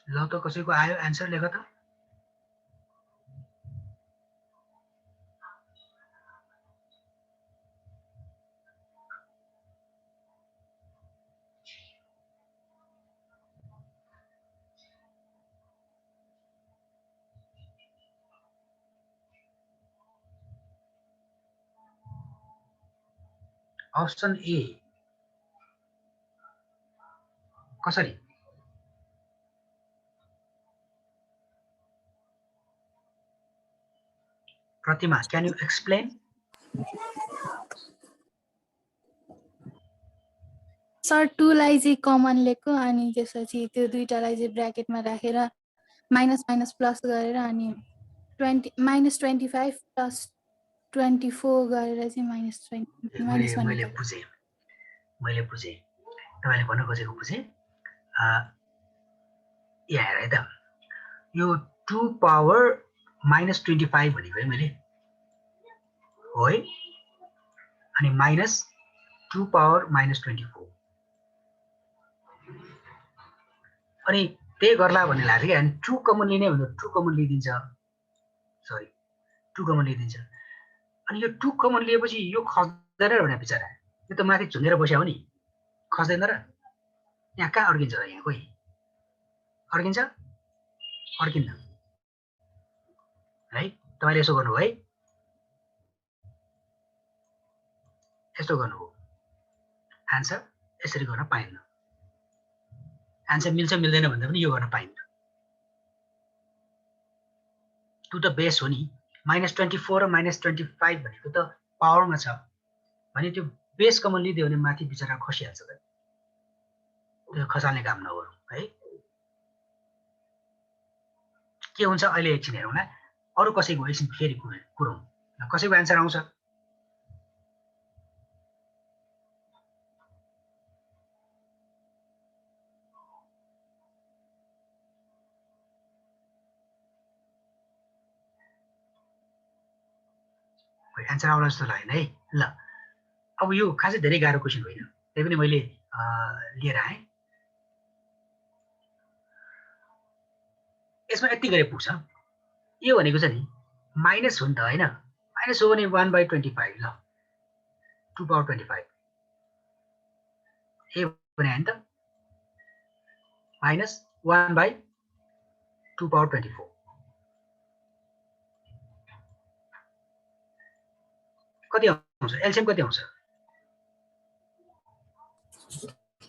ल त कसैको आयो एन्सर लेख त। अप्सन ए कसरी? प्रतिमा, क्यान यु एक्सप्लेन?
सर 2 लाई चाहिँ कमन लिएको अनि त्यसपछि त्यो दुईटालाई चाहिँ ब्र्याकेटमा राखेर माइनस माइनस प्लस गरेर अनि 20 माइनस 25 प्लस 24 गरेर चाहिँ माइनस 20 माइनस
मैले बुझेँ, तपाईँले भन्न खोजेको बुझेँ। यहाँ हेर है त, यो 2 पावर माइनस 25 भनेको है मैले, हो है, अनि माइनस 2 पावर माइनस 24, अनि त्यही गर्ला भन्ने लाग्छ क्या। अनि 2 कमन लिने भन्दा 2 कमन लिइदिन्छ, सरी 2 कमन लिइदिन्छ। अनि यो 2 कमन लिएपछि यो खस्दैन भने बिचरा यो त माथि झुन्डेर बस्या हो नि, खस्दैन र। यहाँ कहाँ अड्किन्छ र? यहाँ कोही अड्किन्छ? अड्किन्न है। तपाईँले यसो गर्नुभयो है, यस्तो गर्नुभयो, एन्सर यसरी गर्न पाइन्न। एन्सर मिल्छ मिल्दैन भन्दा पनि यो गर्न पाइन्न। टु त बेस हो नि, माइनस 24 र माइनस 25 भनेको त पावरमा छ भने त्यो बेस कमन लिदियो भने माथि बिचरा खसिहाल्छ त, त्यो खसाल्ने काम नगरौँ है। के हुन्छ अहिले एकछिन हेरौँला, अरू कसैको एकछिन फेरि कुरौँ। कसैको एन्सर आउँछ? एन्सर आउला जस्तो लागेन है। ल अब यो खासै धेरै गाह्रो क्वेसन होइन, त्यही पनि मैले लिएर आएँ। यसमा यति गरे पुग्छ। यो भनेको चाहिँ नि माइनस हो नि त होइन, माइनस हो भने 1/25 ल 2 पावर 25 ए भने होइन त, माइनस 1/2 पावर 24 कति आउँछ? एलसिएम कति आउँछ?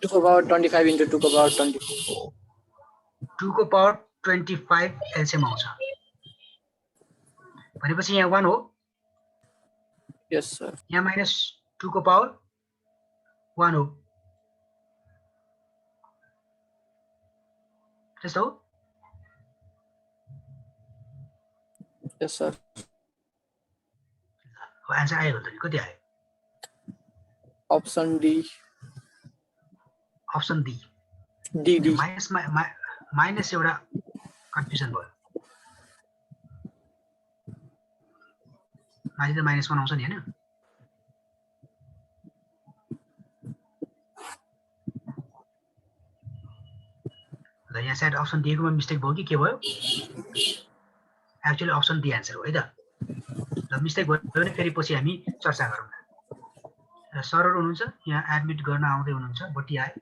2 को पावर 25 into 2 को पावर 24,
2 को पावर 25 एलसिएम आउँछ भनेपछि यहाँ 1 हो।
यस सर।
यहाँ माइनस 2 को पावर 1 हो, त्यस्तो हो।
Yes, sir.
अब आन्सर आयो भने कति आयो?
Option D.
Option D.
D.
Minus एउटा कन्फ्युजन भयो। माथि त -1 आउँछ नि हैन? ल यहाँ सायद अप्सन डी कोमा मिस्टेक भयो कि के भयो? एक्चुअली अप्सन डी आन्सर हो है त। ल मिस्टेक भयो भने फेरि पछि हामी चर्चा गरौँ न। र सरहरू हुनुहुन्छ यहाँ एडमिट गर्न आउँदै हुनुहुन्छ, बटी आए।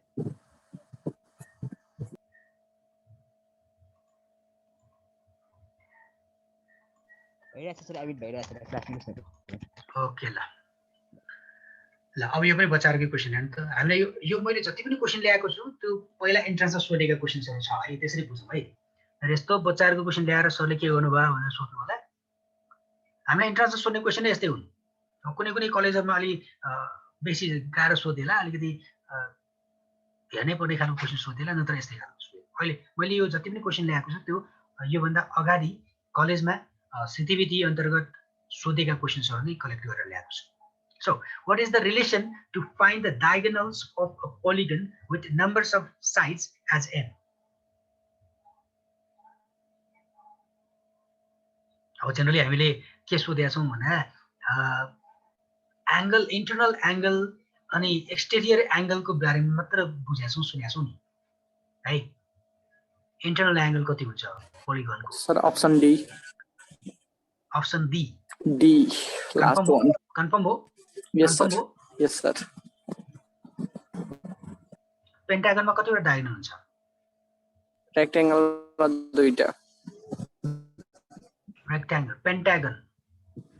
ओके ल ल अब यो पनि बच्चाहरूको क्वेसन हो नि त। हामीलाई यो मैले जति पनि क्वेसन ल्याएको छु त्यो पहिला इन्ट्रान्समा सोधेका क्वेसन्सहरू छ है, त्यसरी बुझौँ है। र यस्तो बच्चाहरूको क्वेसन ल्याएर सरले के गर्नुभयो भनेर सोध्नु होला। हामीलाई इन्ट्रान्समा सोध्ने क्वेसन नै यस्तै हुन्। कुनै कुनै कलेजहरूमा अलि बेसी गाह्रो सोधेला, अलिकति हेर्नै पर्ने खालको क्वेसन सोधेला, नत्र यस्तै खालको सोधेला। अहिले मैले यो जति पनि क्वेसन ल्याएको छु त्यो योभन्दा अगाडि कलेजमा सिटिभिटी अन्तर्गत सोधेका क्वेसन्सहरू नै कलेक्ट गरेर ल्याएको छु। So, what is the relation to find the diagonals of a polygon with numbers of sides as n? अब जनरली हामीले के सोधेका छौँ भने एंगल, इंटरनल एंगल अनि एक्सटेरियर एंगल को बारेमा मात्र बुझेका छौँ, सुनेका छौँ नि है। इंटरनल एंगल कति हुन्छ पोलिगन को?
Sir, option D.
Option D.
D. Last one.
Confirm हो?
Yes, sir.
Confirm हो?
Yes, sir.
पेन्टागनमा कतिवटा डायगोनल हुन्छ?
Rectangle मा दुईटा।
रेक्टेंगल, पेन्टागन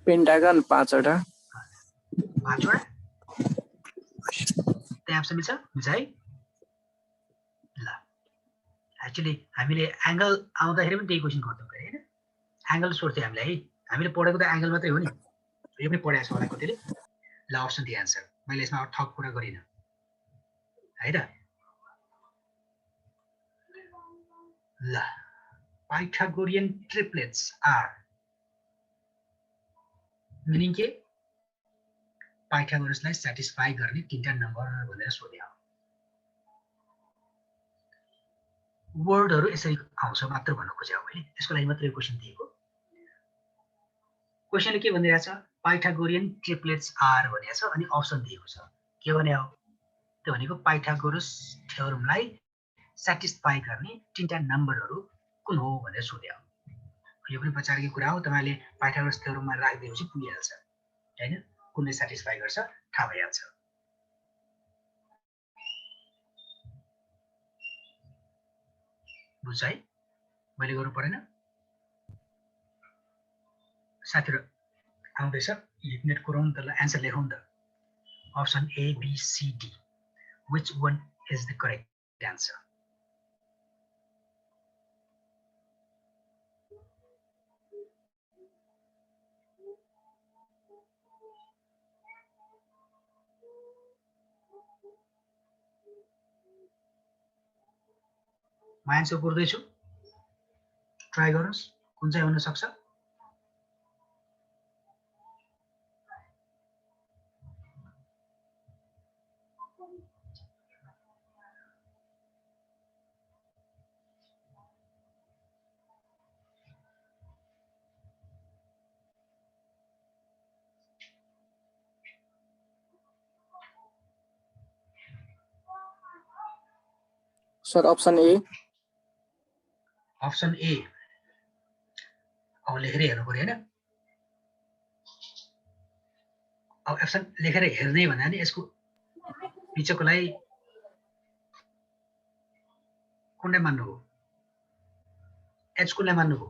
Pentagon 5 वटा।
5 वटा। त्यहाँ अप्सन मिल्छ? मिल्छ है? ल एक्चुअली हामीले एंगल आउँदाखेरि पनि त्यही क्वेसन गर्थ्यौँ के हैन? एंगल सोध्थ्यो हामीलाई है। हामीले पढेको त एंगल मात्रै हो नि। यो पनि पढाएको छ होला कतिले। ल अप्सन डी आन्सर। मैले यसमा थप कुरा गरिन है त। ल पाइथागोरियन ट्रिप्लेट्स आर मिनिङ के? पाइथागोरसलाई सेटिस्फाई गर्ने तीनटा नम्बर भनेर सोध्यो। वर्डहरु यसरी आउँछ मात्र भन्न खोजेको मैले। यसको लागि मात्र यो क्वेशन दिएको। क्वेशनले के भनिरहेको छ? पाइथागोरियन ट्रिप्लेट्स आर भनेको छ अनि अप्सन दिएको छ। के भने हो? त्यो भनेको पाइथागोरस थ्योरमलाई सेटिस्फाई गर्ने तीनटा नम्बरहरु कुन हो भनेर सोध्यो। यो पनि बच्चाको कुरा हो। तपाईले पाइथागोरस थ्योरममा राख्दिएपछि पुगिहाल्छ हैन? कुनले सेटिस्फाई गर्छ थाहा भइहाल्छ। बुझ्छ है? मैले गर्नु परेन? साथीहरु आउँदैछ, नेट कुराउँ त, ल आन्सर लेखौँ त। Option A B C D, which one is the correct answer? म आन्सर गर्दैछु, ट्राई गर्नुस् कुन चाहिँ हुन सक्छ।
Sir option A.
Option A. अब लेखेर हेर्नु पर्यो हैन? अब अप्सन लेखेर हेर्ने भन्दा नि यसको पिछेकोलाई कुनलाई मान्नु हो? एच कुनलाई मान्नु हो?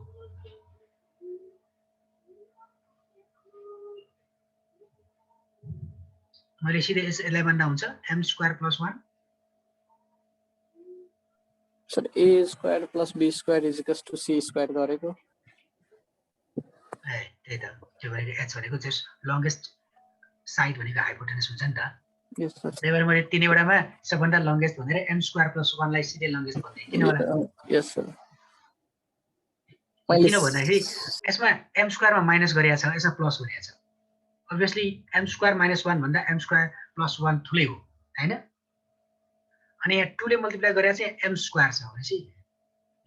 मैले सिधै यसलाई मान्दा हुन्छ m² + 1।
Sir a² + b² = c² गरेको।
ए त्यही त, त्यो भनेको एच भनेको जस्ट लंगेस्ट साइड भनेको हाइपोटेनस हुन्छ नि त।
यस सर।
त्यही भएर मैले तीनैवटामा सबभन्दा लंगेस्ट भनेर m² + 1 लाई सिधै लंगेस्ट भन्दै किन होला?
यस सर। मैले
किन भन्दाखेरि यसमा m स्क्वायरमा माइनस गरेको छ, यसमा प्लस गरेको छ। अभियसली m स्क्वायर माइनस 1 भन्दा m स्क्वायर प्लस 1 ठुलै हो हैन। अनि यहाँ 2 ले मल्टिप्लाई गरेर चाहिँ m स्क्वायर छ भनेपछि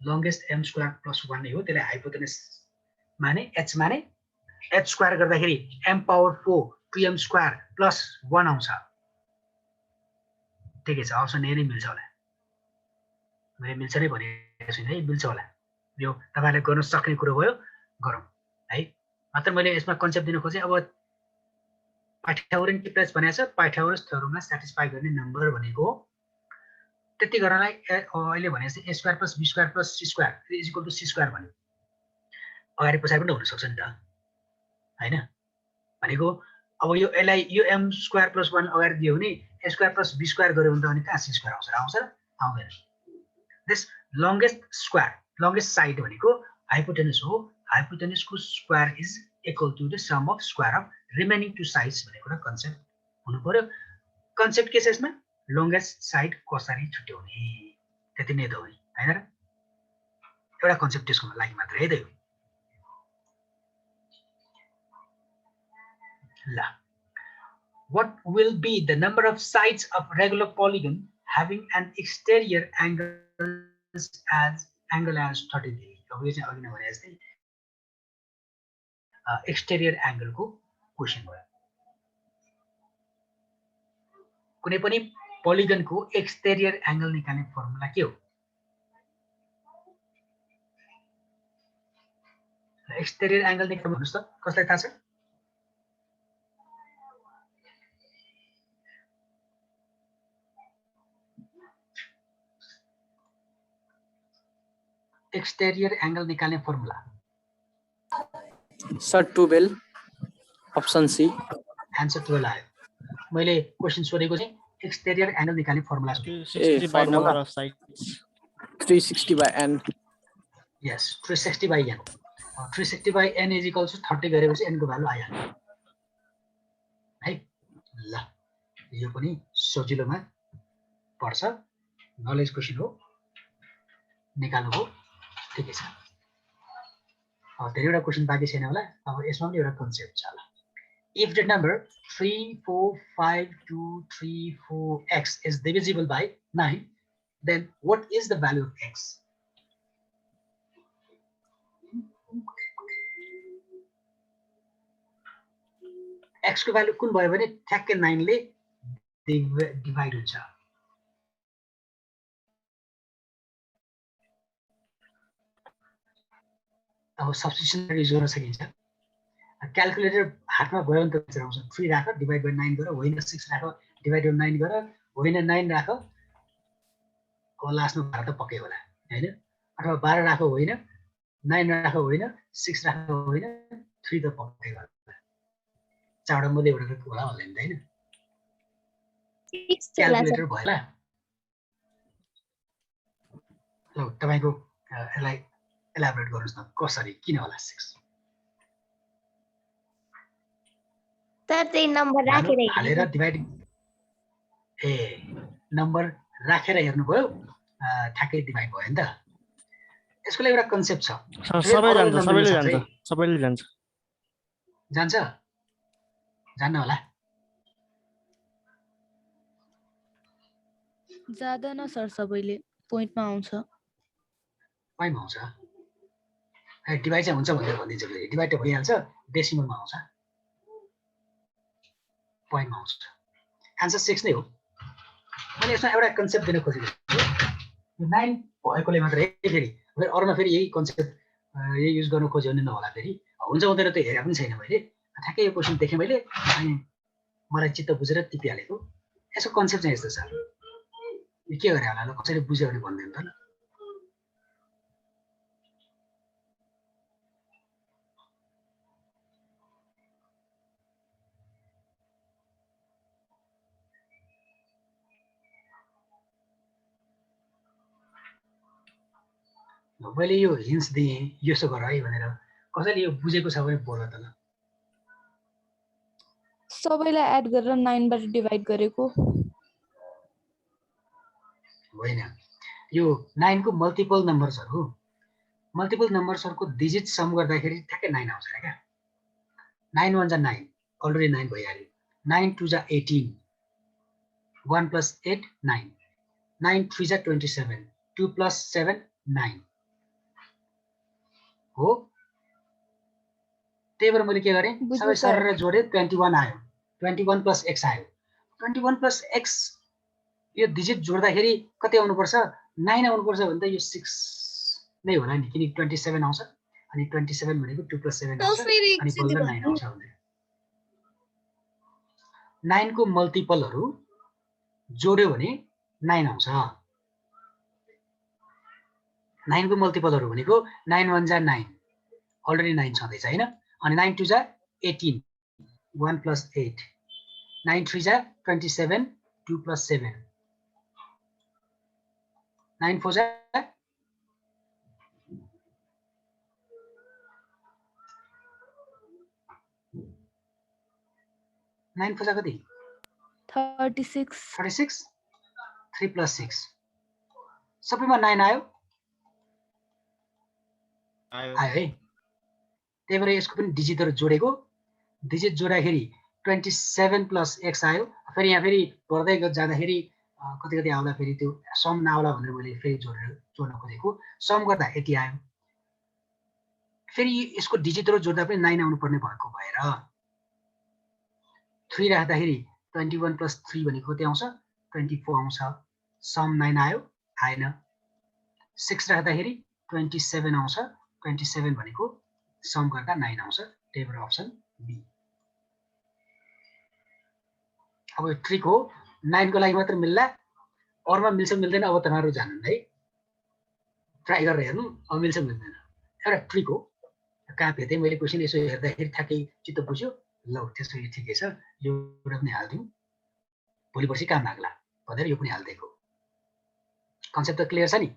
लङ्गेस्ट m स्क्वायर प्लस 1 नै हो। त्यसले हाइपोटेनस माने h माने h स्क्वायर गर्दाखेरि m power 4 2m square plus 1 आउँछ। ठिकै छ, अप्सन ए नै मिल्छ होला। मैले मिल्छ नै भनेको छुइनँ है, मिल्छ होला। यो तपाईहरुले गर्न सक्ने कुरा भयो, गरौँ है। मात्र मैले यसमा कन्सेप्ट दिन खोजेँ। अब पाइथागोरन ट्रिप्लेट्स भनेको छ, पाइथागोरस थ्योरमलाई स्याटिस्फाई गर्ने नम्बर भनेको त्यति गर्नलाई अहिले भनेको चाहिँ a square plus b square plus c square is equal to c square भन्यो। अगाडि पछाडि पनि हुन सक्छ नि त हैन। भनेको अब यो यसलाई यो m स्क्वायर प्लस 1 अगाडि दियो भने a square plus b square गर्यो भने त अनि कहाँ c स्क्वायर आउँछ? आउँछ आउँदैन। This longest square, longest side भनेको हाइपोटेनस हो। हाइपोटेनसको square is equal to the sum of square of remaining two sides भनेको एउटा कन्सेप्ट हुनु पर्यो। कन्सेप्ट के छ यसमा? लङ्गेस्ट साइड कसरी छुट्याउने, त्यति नै त हो हैन र? एउटा कन्सेप्ट त्यसको लागि मात्र है त यो। ल, what will be the number of sides of regular polygon having an exterior angle as 30 degree? अब यो चाहिँ अघि नै भने जस्तै एक्सटेरियर एंगलको क्वेशन भयो। कुनै पनि पोलिगनको एक्सटेरियर एंगल निकाल्ने फर्मुला के हो? एक्सटेरियर एंगल निकाल्नु भन्नुस् त, कसलाई थाहा छ? एक्सटेरियर एंगल निकाल्ने formula
sir 12 option C.
Answer 12 आयो। मैले क्वेशन सोधेको चाहिँ एक्सटेरियर एंगल निकाल्ने formula
360 by n।
Yes, 360 by n। 360 by n is equal to 30 गरेपछि n को भ्यालु आइहाल्यो है। ल, यो पनि सजिलोमा पर्छ, नलेज क्वेशन हो, निकाल्नु हो। ठिकै छ। अब धेरैवटा क्वेशन बाँकी छैन होला। अब यसमा पनि एउटा कन्सेप्ट छ। If the number 3452334x is divisible by 9, then what is the value of x? x को भ्यालु कुन भयो भने ठ्याक्कै 9 ले डिभाइड हुन्छ। अब सब्स्टिट्युसन युज गर्न सकिन्छ। क्याल्कुलेटर हातमा गयो भने त आउँछ 3 राख डिभाइड बाइ 9 गर, होइन 6 राख डिभाइड बाइ 9 गर, होइन 9 राख, अब लास्टमा 12 त पक्कै होला हैन। अथवा 12 राख, होइन 9 राख, होइन 6 राख, होइन 3 त पक्कै होला। चारवटा मध्ये एउटा होला होला नि त हैन। क्याल्कुलेटर भयो ल। ल तपाईको यसलाई एलाबोरेट गर्नुस् न, कसरी, किन होला 6?
सर चाहिँ नम्बर राखेर
हालेर डिभाइड, ए नम्बर राखेर हेर्नुभयो, ठ्याक्कै डिभाइड भयो नि त। यसको लागि एउटा कन्सेप्ट छ।
सबैले जान्छ।
जान्छ? जान्न होला।
जाँदैन सर, सबैले पोइन्टमा आउँछ।
पोइन्टमा आउँछ। डिभाइड चाहिँ हुन्छ भनेर भनिदिन्छ, डिभाइड त भइहाल्छ, डेसिमलमा आउँछ, पोइन्टमा आउँछ। आन्सर 6 नै हो। मैले यसमा एउटा कन्सेप्ट दिन खोजेको छु। 9 भएकोले मात्रै फेरि अरूमा फेरि यही कन्सेप्ट यही युज गर्न खोज्यो भने नहोला। फेरि हुन्छ हुँदैन त हेरेको पनि छैन मैले, ठ्याक्कै यो क्वेसन देखेँ मैले, अनि मलाई चित्त बुझेर टिपिहालेको। यसको कन्सेप्ट चाहिँ यस्तो छ। यो के गरे होला, कसैले बुझ्यो भने भनिदिनु त ल। मैले यो हिन्ट्स दिएँ, यसो गर है भनेर, कसैले यो बुझेको छ भने बोल त ल।
सबैलाई एड गरेर 9 बाट डिभाइड गरेको
होइन, यो 9 को मल्टिपल नम्बर्सहरु मल्टिपल नम्बर्सहरुको डिजिट सम गर्दाखेरि ठ्याक्कै 9 आउँछ क्या 9 1 जा 9 अलरेडी 9 भइहाल्यो 9 2 जा 18 1 + 8 9 9 3 जा 27 2 + 7 9 हो त्यही भएर मैले के गरेँ
बुझेँ
सबै
सर।
सरेर जोडे 21 आयो 21 + x आयो 21 + x यो डिजिट जोड्दाखेरि कति आउनुपर्छ 9 आउनुपर्छ भने त यो 6 नै होला नि किन 27 आउँछ अनि 27 भनेको 2 + 7 आउँछ अनि बल्ल 9 आउँछ भने 9 को मल्टिपलहरु जोड्यो भने 9 आउँछ 9 को मल्टिपलहरु भनेको 9 1 जा 9 अलरेडी 9 छँदैछ हैन अनि 9 2 जा 18 1 + 8 9 3 जा 27 2 + 7 9 4 जा 9 4 जा कति
36
36 3 + 6 सबैमा 9 आयो आयो है त्यही भएर यसको पनि डिजिटहरु जोडेको डिजिट जोड्दाखेरि 27 + x आयो फेरि यहाँ फेरि गर्दै जाँदाखेरि कति कति आउला फेरि त्यो सम नआउला भनेर मैले फेरि जोड्न खोजेको सम गर्दा 80 आयो फेरि यसको डिजिटहरु जोड्दा पनि 9 आउनु पर्ने भएको भएर 3 राख्दाखेरि 21 + 3 भनेको कति आउँछ 24 आउँछ सम 9 आयो आएन 6 राख्दाखेरि 27 आउँछ 27 भनेको सम गर्दा 9 आउँछ त्यही भएर अप्सन बी अब यो ट्रिक हो 9 को लागि मात्र मिल्ला अरुमा मिल्छ मिल्दैन अब तपाईहरु जान्नु है ट्राई गरेर हेर्नु अब मिल्छ मिल्दैन एउटा ट्रिक हो कहाँ भेटे मैले क्वेशन यसो हेर्दाखेरि ठ्याक्कै चित्त बुझ्यो ल त्यसो यो ठिकै छ यो एउटा पनि हाल्दिउँ भोलि पर्सि काम लाग्ला भनेर यो पनि हाल्दिएको कन्सेप्ट त क्लियर छ नि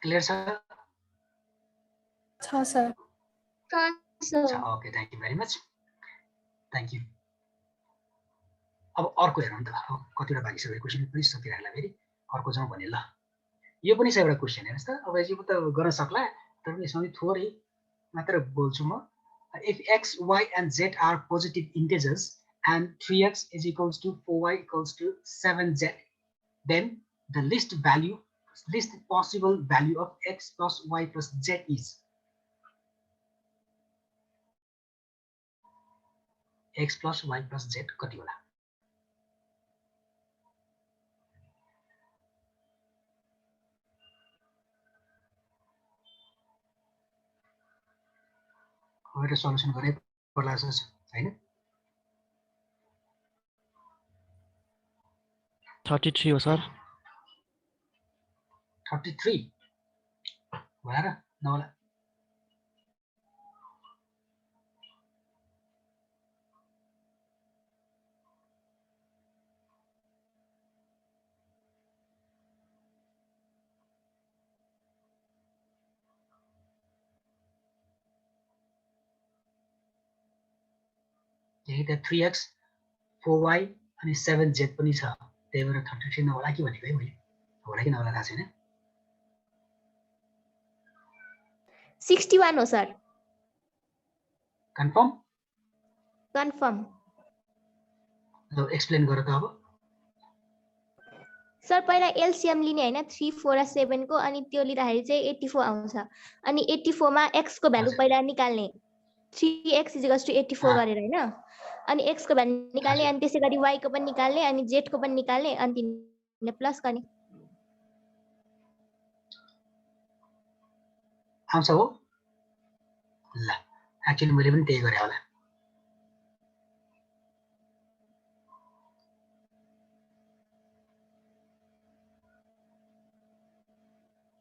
क्लियर
छ sir
okay thank you very much thank you अब अर्को हेरौँ त कतिवटा बाँकी छ क्वेशन पनि सकिराख्ला फेरि अर्को जाउँ भने ल यो पनि छ एउटा क्वेशन हेर्नुस् त अब यो त गर्न सक्ला तर पनि यसमा थोरै मात्र बोल्छु म if x y and z are positive integers and 3x is equals to 4y equals to 7z then the least possible value of x plus y plus z is x plus y plus z कति होला एउटा solution गरे पर्ला जस्तो छ हैन
33 हो sir
33 होला र नहोला यही त 3x 4y अनि 7z पनि छ त्यही भएर 33 नहोला कि भनेको है मैले होला कि नहोला थाहा छैन
61 हो सर
कन्फर्म
कन्फर्म
ल एक्सप्लेन गर त अब
सर पहिला एलसीएम लिने हैन 3 4 र 7 को अनि त्यो लिँदाखेरि चाहिँ 84 आउँछ अनि 84 मा x को भ्यालु पहिला निकाल्ने 3x 84 गरेर हैन अनि x को भ्यालु निकाल्ने अनि त्यसैगरी y को पनि निकाल्ने अनि z को पनि निकाल्ने अनि तिनले प्लस गर्ने
आउँछ हो ल एक्चुअली मैले पनि त्यही गरे होला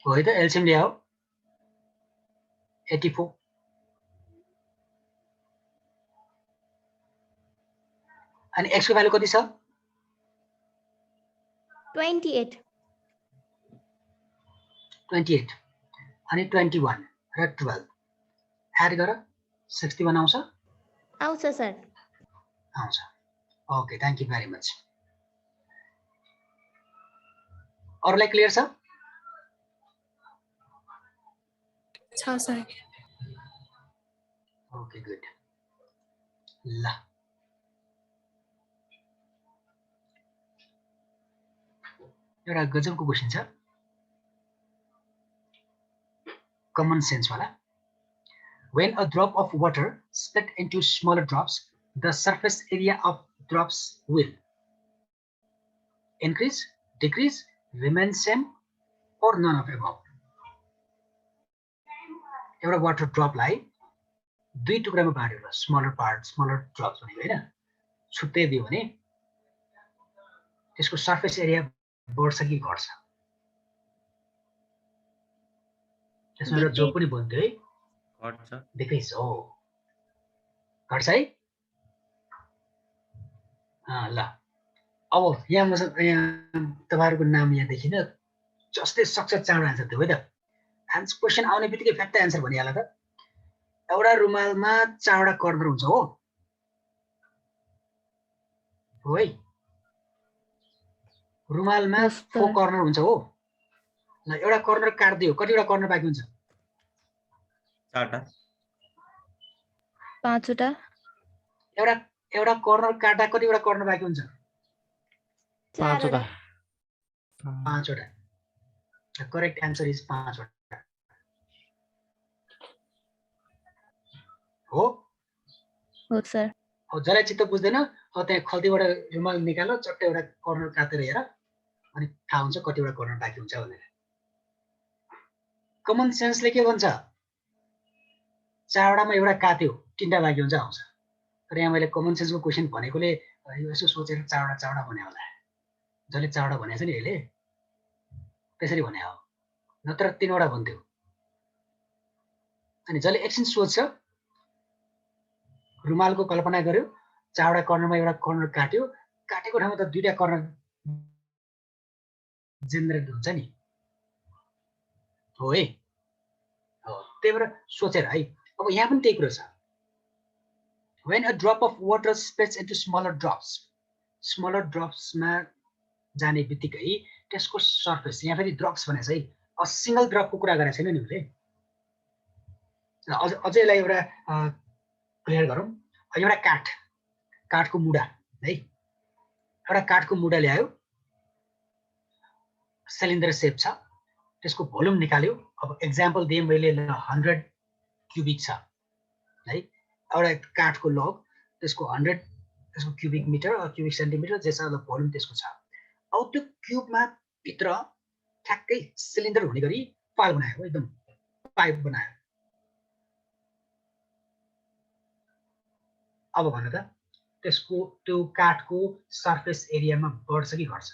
हो है त एलसीएम ल्याओ 84 अनि x को भ्यालु कति छ
28
28 अनि 21 र 12 एड गर 61 आउँछ
आउँछ सर
आउँछ okay thank you very much अरुलाई क्लियर छ
छ सर।
Okay good. ल एउटा गजबको क्वेसन छ, कमन सेन्स वाला। When a drop of water split into smaller drops, the surface area of drops will increase, decrease, remain same, or none of above. एउटा water ड्रपलाई दुई टुक्रामा बाँड्यो र स्मलर ड्रप्स भनेको हैन, छुट्टै दियो भने त्यसको सर्फेस एरिया बढ्छ कि घट्छ? त्यसमा एउटा जोक पनि भन्थ्यो है,
घट्छ।
डिक्रिज हो, घट्छ है। ल अब यहाँ तपाईँहरूको नाम यहाँ देखिन, जस्तै सक्छ चाँडो आन्सर दियो है त। क्वेसन आउने बित्तिकै फ्याक्ट आन्सर भनिहाल त। एउटा रुमालमा 4वटा कर्नर हुन्छ हो है, रुमालमा 4 कर्नर हुन्छ हो। ल एउटा कर्नर काट्दियो, कतिवटा कर्नर बाँकी हुन्छ?
4टा।
5वटा।
एउटा कर्नर काट्दा कतिवटा कर्नर बाँकी हुन्छ?
5वटा।
5वटा। The correct answer is 5वटा हो।
हो सर।
अब जसलाई चित्त बुझ्दैन अब त्यहाँ खल्तीबाट रुमाल निकालो, चट्टै एउटा कर्नर काटेर हेर, अनि थाहा हुन्छ कतिवटा कर्नर बाँकी हुन्छ भनेर। कमन सेन्सले के भन्छ? 4वटामा एउटा काट्यो, 3टा बाँकी हुन्छ आउँछ। तर यहाँ मैले कमन सेन्सको क्वेसन भनेकोले यसो सोचेर 4वटा भने होला। जसले 4वटा भनेको छ नि अहिले त्यसरी भने हो, नत्र 3वटा भन्थ्यो। अनि जसले एकछिन सोच्छ, रुमालको कल्पना गर्यो, 4वटा कर्नरमा एउटा कर्नर काट्यो, काटेको ठाउँमा त 2टा कर्नर जेनेरेट हुन्छ नि हो है। हो त्यही भएर सोचेर है। अब यहाँ पनि त्यही कुरो छ। When a drop of water splits into smaller drops मा जाने बित्तिकै त्यसको सर्फेस, यहाँ फेरि ड्रप्स भनेको है, सिंगल ड्रपको कुरा गरेको छैन नि उसले। अझै यसलाई एउटा क्लियर गरौँ। एउटा काठको मुढा है, एउटा काठको मुढा ल्यायो, सिलिन्डर सेप छ, त्यसको भोल्युम निकाल्यो। अब एक्जाम्पल दिएँ मैले 100 क्युबिक छ है, एउटा काठको लग, त्यसको 100 त्यसको क्युबिक मिटर क्युबिक सेन्टिमिटर जे छ भोल्युम त्यसको छ। अब त्यो क्युबमा भित्र ठ्याक्कै सिलिन्डर हुने गरी पाल बनायो, एकदम पाइप बनायो। अब भन्नु त त्यसको त्यो काठको सर्फेस एरियामा बढ्छ कि घट्छ?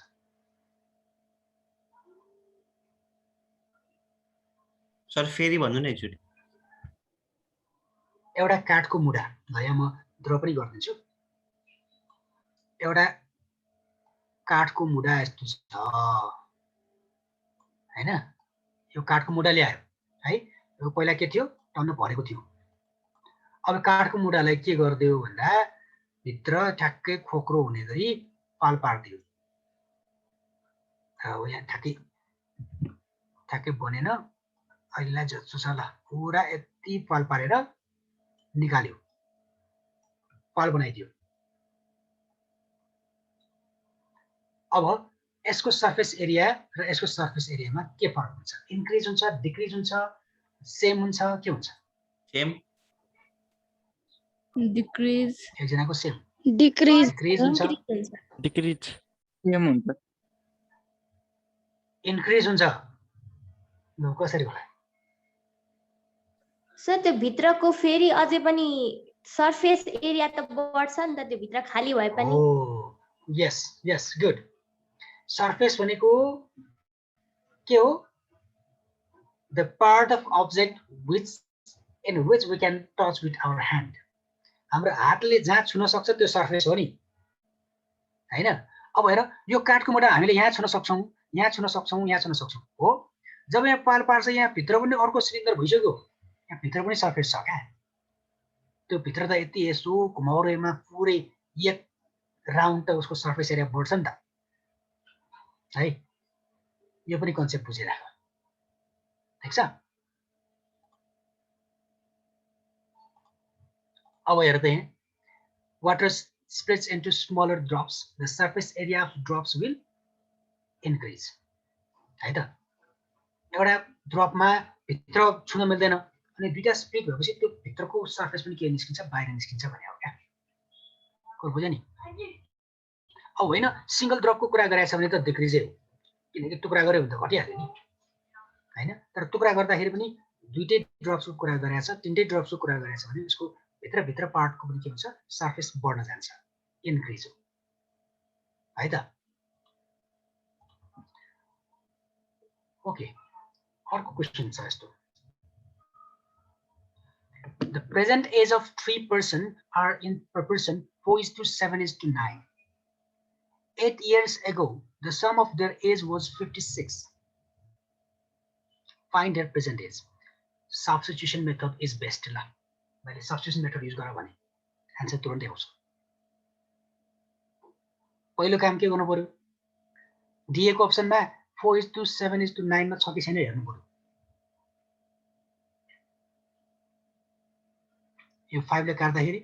सर फेरि भन्नु न एकचोटि।
एउटा काठको मुढा, यहाँ म ड्र पनि गरिदिन्छु। एउटा काठको मुढा यस्तो छ हैन, यो काठको मुढा ल्यायो है, यो पहिला के थियो, टन्न भरेको थियो। अब काठको मुढालाई के गरिदियो भन्दा भित्र ठ्याक्कै खोक्रो हुने गरी पाल पारिदियो। अब यहाँ ठ्याक्कै बनेन, अहिले जस्तो छ ल, पुरा यति पाल पारेर निकाल्यो, पाल बनाइदियो। अब यसको सर्फेस एरिया र यसको सर्फेस एरियामा के फरक हुन्छ? इन्क्रिज हुन्छ, डिक्रिज हुन्छ, सेम हुन्छ, के हुन्छ?
सेम।
डिक्रिज।
एकजनाको सेम।
डिक्रिज
हुन्छ,
डिक्रिज।
सेम हुन्छ।
इन्क्रिज हुन्छ। ल कसरी होला?
सर त्यो भित्रको फेरि अझै पनि सर्फेस एरिया त बढ्छ नि त, त्यो भित्र खाली भए पनि।
ओ यस यस गुड। सर्फेस भनेको के हो? The part of object in which we can touch with our hand. हाम्रो हातले जहाँ छुन सक्छ त्यो सर्फेस हो नि हैन। अब हेर, यो काठको मुढा हामीले यहाँ छुन सक्छौँ, यहाँ छुन सक्छौँ, यहाँ छुन सक्छौँ हो। जब यहाँ पाल पार्छ, यहाँ भित्र पनि अर्को सिलिन्डर भइसक्यो, यहाँ भित्र पनि सर्फेस छ क्या। त्यो भित्र त यति यसो घुमाउरेमा पुरै एक राउन्ड त उसको सर्फेस एरिया बढ्छ नि त है। यो पनि कन्सेप्ट बुझिराख, ठिक छ। अब हेर त यहाँ water spreads into smaller drops, the surface area of drops will increase. है त एउटा ड्रपमा भित्र छुन मिल्दैन अनि दुईटा स्प्लिट भएपछि त्यो भित्रको सर्फेस पनि के निस्किन्छ बाहिर निस्किन्छ भन्ने हो क्या को बुझ्यो नि अब होइन सिंगल ड्रपको कुरा गरेछ भने त डिक्रिजै हो किनकि टुक्रा गर्यो भने त घटिहाल्यो नि हैन तर टुक्रा गर्दाखेरि पनि दुईटै ड्रप्सको कुरा गरेछ तीनटै ड्रप्सको कुरा गरेछ भने उसको भित्र भित्र पार्टको पनि के हुन्छ सर्फेस बढ्न जान्छ इन्क्रिज हो है त ओके अर्को क्वेशन छ यस्तो The present age of 3 person are in proportion 4:7:9. 8 years ago, the sum of their age was 56. Find their present age. Substitution method is best. La. मैले substitution method use गरे भने answer तुरन्तै आउँछ पहिलो काम के गर्नु पर्यो दिएको अप्सनमा 4:7:9 मा छ कि छैन हेर्नु पर्यो यो 5 ले काट्दाखेरि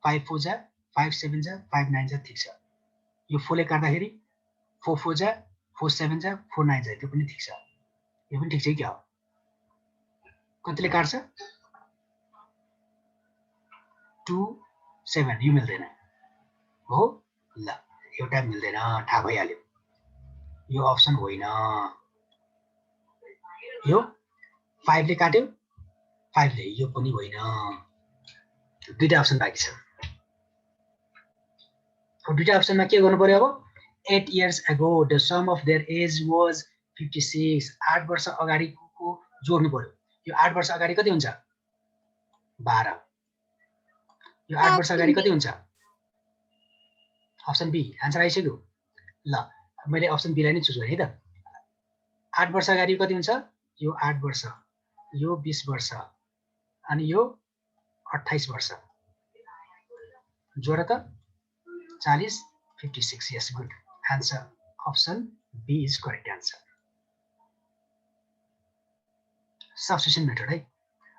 5 4 जा 5 7 जा 5 9 जा ठीक छ यो 4 ले काट्दाखेरि 4 4 जा 4 7 जा 4 9 जा त्यो पनि ठीक छ यो पनि ठीक छ के हो कतिले काट्छ 2 7 यो मिल्दैन हो ल एउटा मिल्दैन थाहा भइहाल्यो यो अप्सन होइन यो 5 ले काट्यो 5 ले यो पनि होइन दुईटा अप्सन बाँकी छ अब दुईटा अप्सनमा के गर्नु पर्यो अब 8 years ago the sum of their age was 56 8 वर्ष अगाडिको जोड्नु पर्यो यो 8 वर्ष अगाडि कति हुन्छ 12 यो 8 वर्ष अगाडि कति हुन्छ अप्सन बी आन्सर आइसक्यो ल मैले अप्सन बी लाई नै चुज गरे है त 8 वर्ष अगाडि कति हुन्छ यो 8 वर्ष यो 20 वर्ष अनि यो 28 वर्ष जोड त 40 56 yes good answer option B is correct answer substitution method है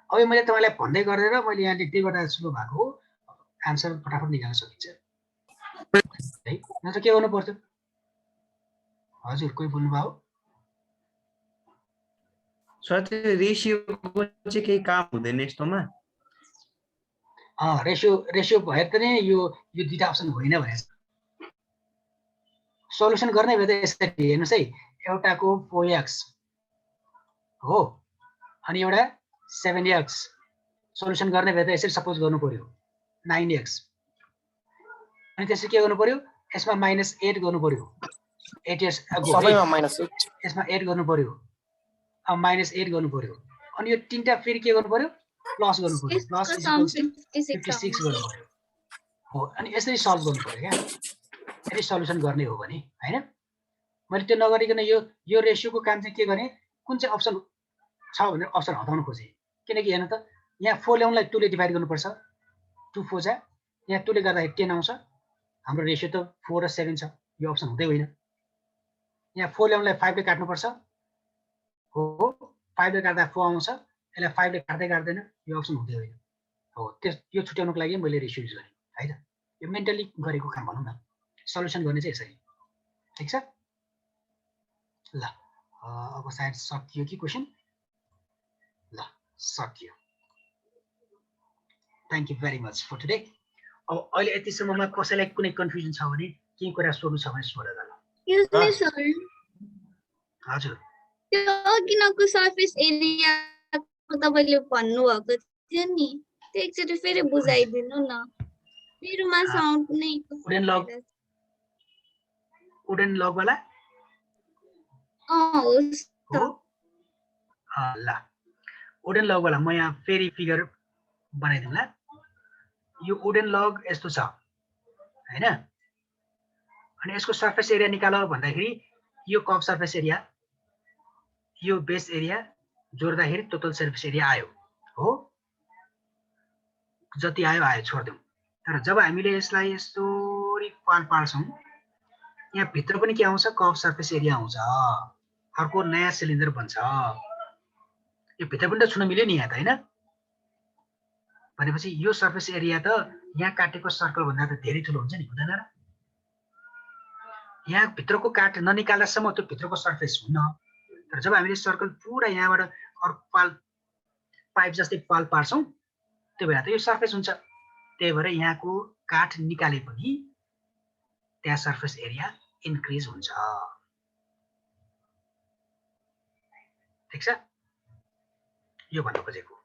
अब मैले तपाईलाई भन्दै गरेर मैले यहाँ लेख्दै गर्दा सुरु भएको हो आन्सर फटाफट निकाल्न सकिन्छ है नत्र के गर्नु पर्छ हजुर कोही बोल्नु भयो
सर त्यो रेशियोको चाहिँ केही काम हुँदैन यस्तोमा
रेशियो भएर त नि यो दुईटा अप्सन होइन भनेछ सल्युसन गर्ने भए त यसरी हेर्नुस् है एउटाको 4x हो अनि एउटा 7x सल्युसन गर्ने भए त यसरी सपोज गर्नु पर्यो 9x अनि त्यसपछि के गर्नु पर्यो यसमा -8 गर्नु पर्यो 8 years ago
सबैमा -8
यसमा 8 गर्नु पर्यो अब -8 गर्नु पर्यो अनि यो तीनटा फेरि के गर्नु पर्यो प्लस गर्नु पर्यो प्लस 56 गर्नु पर्यो हो अनि यसरी सल्भ गर्नु पर्यो क्या यसरी सल्युसन गर्ने हो भने हैन मैले त्यो नगरिकन यो रेशियोको काम चाहिँ के गर्ने कुन चाहिँ अप्सन छ भनेर अप्सन हटाउन खोजे किनकि हेर्नु त यहाँ 4 ल्याउनलाई 2 ले डिभाइड गर्नुपर्छ 2 4 जा यहाँ 2 ले गर्दाखेरि 10 आउँछ हाम्रो रेशियो त 4 र 7 छ यो अप्सन हुँदै होइन यहाँ 4 ल्याउनलाई 5 ले काट्नुपर्छ हो 5 ले काट्दा 4 आउँछ यसलाई 5 ले काट्दै काट्दैन यो अप्सन हुँदै होइन हो यो छुट्याउनको लागि मैले रेशियो युज गरेँ है त यो मेन्टली गरेको काम भनौँ न सल्युसन गर्ने चाहिँ यसरी ठीक छ ल अब सायद सकियो कि क्वेशन ल सकियो thank you very much for today अब अहिले यतिसम्ममा कसैलाई कुनै कन्फ्युजन छ भने केही कुरा सोध्नु छ भने सोधेर ल
सर
हजुर
त्यो अघिनको सर्फेस एरिया तपाईले भन्नुभएको थियो नि त्यो एकचोटि फेरि बुझाइदिनु न मेरोमा साउन्ड नै
वुडन लग वाला
हो
ल वुडन लग वाला म यहाँ फेरि फिगर बनाइदिउँला यो वुडन लग यस्तो छ हैन अनि यसको सर्फेस एरिया निकाल भन्दाखेरि यो कप सर्फेस एरिया यो बेस एरिया जोड्दाखेरि टोटल सर्फेस एरिया आयो हो जति आयो आयो छोड्दिउँ तर जब हामीले यसलाई यसरी पार्छौँ यहाँ भित्र पनि के आउँछ कप सर्फेस एरिया आउँछ अर्को नयाँ सिलिन्डर बन्छ यो भित्र पनि त छुन मिल्यो नि यहाँ त हैन भनेपछि यो सर्फेस एरिया त यहाँ काटेको सर्कल भन्दा त धेरै ठुलो हुन्छ नि, हुँदैन र? यहाँ भित्रको काट ननिकाल्दासम्म त्यो भित्रको सर्फेस हुन्न। तर जब हामीले सर्कल पुरा यहाँबाट अर्को पाइप जस्तै पाल पार्छौँ त्यो बेला त यो सर्फेस हुन्छ। त्यही भएर यहाँको काठ निकाले पनि त्यहाँ सर्फेस एरिया इन्क्रिज हुन्छ। ठिक छ, यो भन्न खोजेको।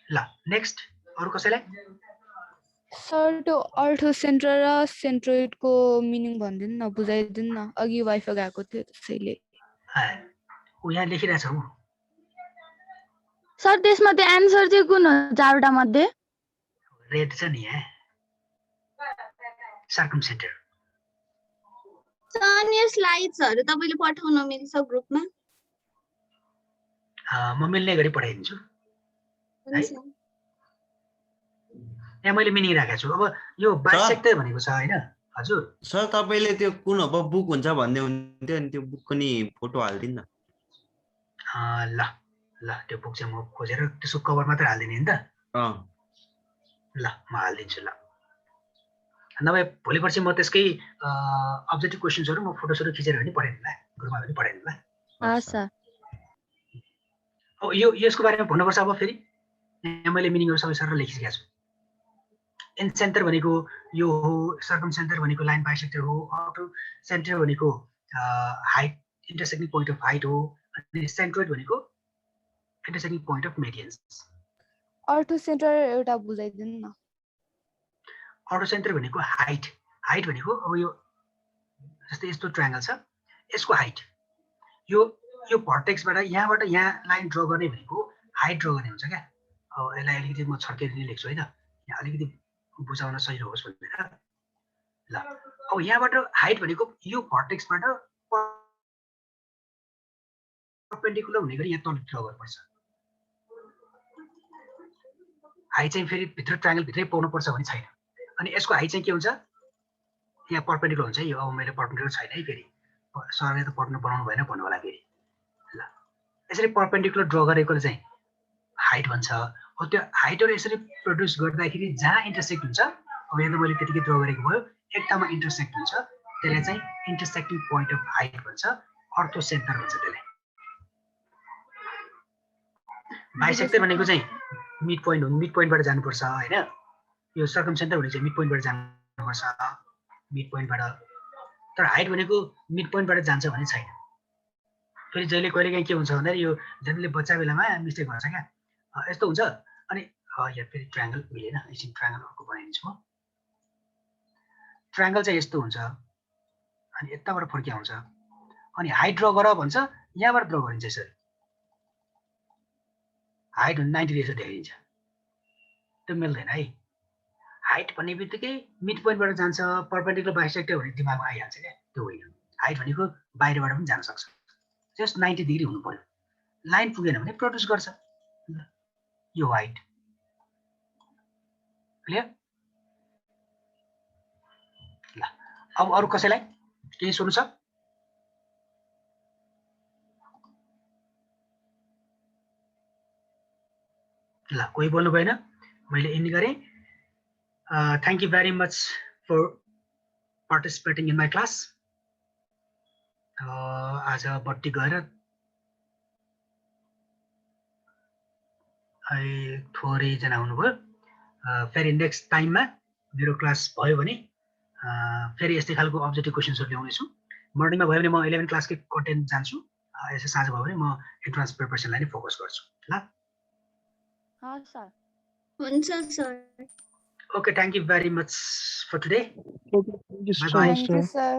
ल नेक्स्ट अरु कसैलाई?
सर त्यो अर्थोसेन्टर र सेन्ट्रोइडको मिनिङ भनिदिनु न, बुझाइदिनु न। अघि वाइफाई गएको थियो त्यसैले।
ऊ यहाँ लेखिरहेछ ऊ।
सर त्यसमा त्यो एन्सर चाहिँ कुन हो चारवटा मध्ये?
रेड छ नि यहाँ, सर्कमसेन्टर।
सर यो स्लाइड्सहरु तपाईले पठाउन मिल्छ ग्रुपमा?
म मिल्ने गरी पठाइदिन्छु।
हुन्छ।
यहाँ मैले मिनिङ राखेको छु। अब यो बाइसेक्टर भनेको छ हैन? हजुर
सर तपाईले त्यो कुन अब बुक हुन्छ भन्दै हुन्थ्यो नि, त्यो बुकको नि फोटो हाल्दिनु न।
ल ल त्यो बुक चाहिँ म खोजेर त्यसको कभर मात्र हाल्दिने नि त। ल म हालिदिन्छु। ल नभए भोलि पर्सि म त्यसकै अब्जेक्टिभ क्वेसन्सहरु म फोटोसहरु खिचेर पनि पठाइदिन्ला, ग्रुपमा पनि पठाइदिन्ला।
हस् सर।
अब यसको बारेमा भन्नुपर्छ। अब फेरि यहाँ मैले मिनिङहरु सबै सर लेखिसकेको छु। इन सेन्टर भनेको यो हो, सर्कम सेन्टर भनेको लाइन बाइसेक्टर हो, अटो सेन्टर भनेको height intersecting point of height हो, अनि सेन्ट्रोइड भनेको इन्टरसेक्टिङ पोइन्ट अफ मेडियन्स।
अर्थोसेन्टर एउटा बुझाइदिनु न।
अटो सेन्टर भनेको हाइट, हाइट भनेको अब यो जस्तै यस्तो ट्रायंगल छ, यसको हाइट यो भर्टेक्सबाट यहाँबाट यहाँ लाइन ड्र गर्ने भनेको हाइट ड्र गर्ने हुन्छ क्या। अब यसलाई अलिकति म छर्केर लेख्छु हैन, यहाँ अलिकति बुझाउन सजिलो होस् भनेर। ल अब यहाँबाट हाइट भनेको यो भर्टेक्सबाट परपेन्डिकुलर हुने गरी यहाँ तल ड्र गर्नुपर्छ। हाइट चाहिँ फेरि भित्र ट्रायंगल भित्रै पाउनु पर्छ भने छैन। अनि यसको हाइट चाहिँ के हुन्छ, यहाँ परपेन्डिकुलर हुन्छ। यो अब मैले परपेन्डिकुलर छैन है, फेरि सरले त पढ्नु बनाउनु भएन भन्नु होला फेरि। ल यसरी परपेन्डिकुलर ड्र गरेकोले चाहिँ हाइट भन्छ। हो त्यो हाइटहरु यसरी प्रोड्युस गर्दाखेरि जहाँ इन्टरसेक्ट हुन्छ, अब यहाँ त मैले त्यतिकै ड्र गरेको भयो, एक ठाउँमा इन्टरसेक्ट हुन्छ, त्यसलाई चाहिँ इन्टरसेक्टिङ पोइन्ट अफ हाइट भन्छ, अर्थो सेन्टर भन्छ त्यसलाई। बाइसेक्टर भनेको चाहिँ मिड पोइन्ट हो, मिड पोइन्टबाट जानुपर्छ हैन। यो सर्कम सेन्टर भनेको चाहिँ मिड पोइन्टबाट जानुपर्छ, मिड पोइन्टबाट। तर हाइट भनेको मिड पोइन्टबाट जान्छ भने छैन। फेरि जहिले कहिलेकाहीँ के हुन्छ भन्दा यो जनरली बच्चा बेलामा मिस्टेक हुन्छ क्या, यस्तो हुन्छ। अनि यहाँ फेरि ट्रायंगल मिलेन, एकछिन ट्रायंगल अर्को बनाइदिन्छु म। ट्रायंगल चाहिँ यस्तो हुन्छ, अनि यताबाट फर्किया हुन्छ, अनि हाइट ड्र गर भन्छ, यहाँबाट ड्र गरिन्छ यसरी। हाइट 90 डिग्री देखाइन्छ, त्यो मिल्दैन है। हाइट भन्ने बित्तिकै मिड पोइन्टबाट जान्छ, परपेन्डिकुलर बाइसेक्टर भन्ने दिमागमा आइहाल्छ क्या, त्यो होइन। हाइट भनेको बाहिरबाट पनि जान सक्छ, जस्ट 90 डिग्री हुनु पर्यो। लाइन पुगेन भने प्रोड्युस गर्छ। यो हाइट क्लियर? ल अब अरु कसैलाई केही सोध्नु छ? ल कोही बोल्नु भएन, मैले इन गरेँ। Thank you very much for participating in my class. आज बत्ती गएर थोरै जना हुनुभयो। फेरि नेक्स्ट टाइममा मेरो क्लास भयो भने फेरि यस्तै खालको अब्जेक्टिभ क्वेसन्सहरु ल्याउनेछु। मर्निङमा भयो भने म 11 क्लासकै कन्टेन्ट जान्छु, यसो साँझ भयो भने म एन्ट्रान्स प्रिपरेसनलाई नै फोकस गर्छु। ल
हस् सर।
हुन्छ sir.
Okay, thank you very much for today.
Thank you so
Bye-bye.
much,
thank you
sir.
Sir.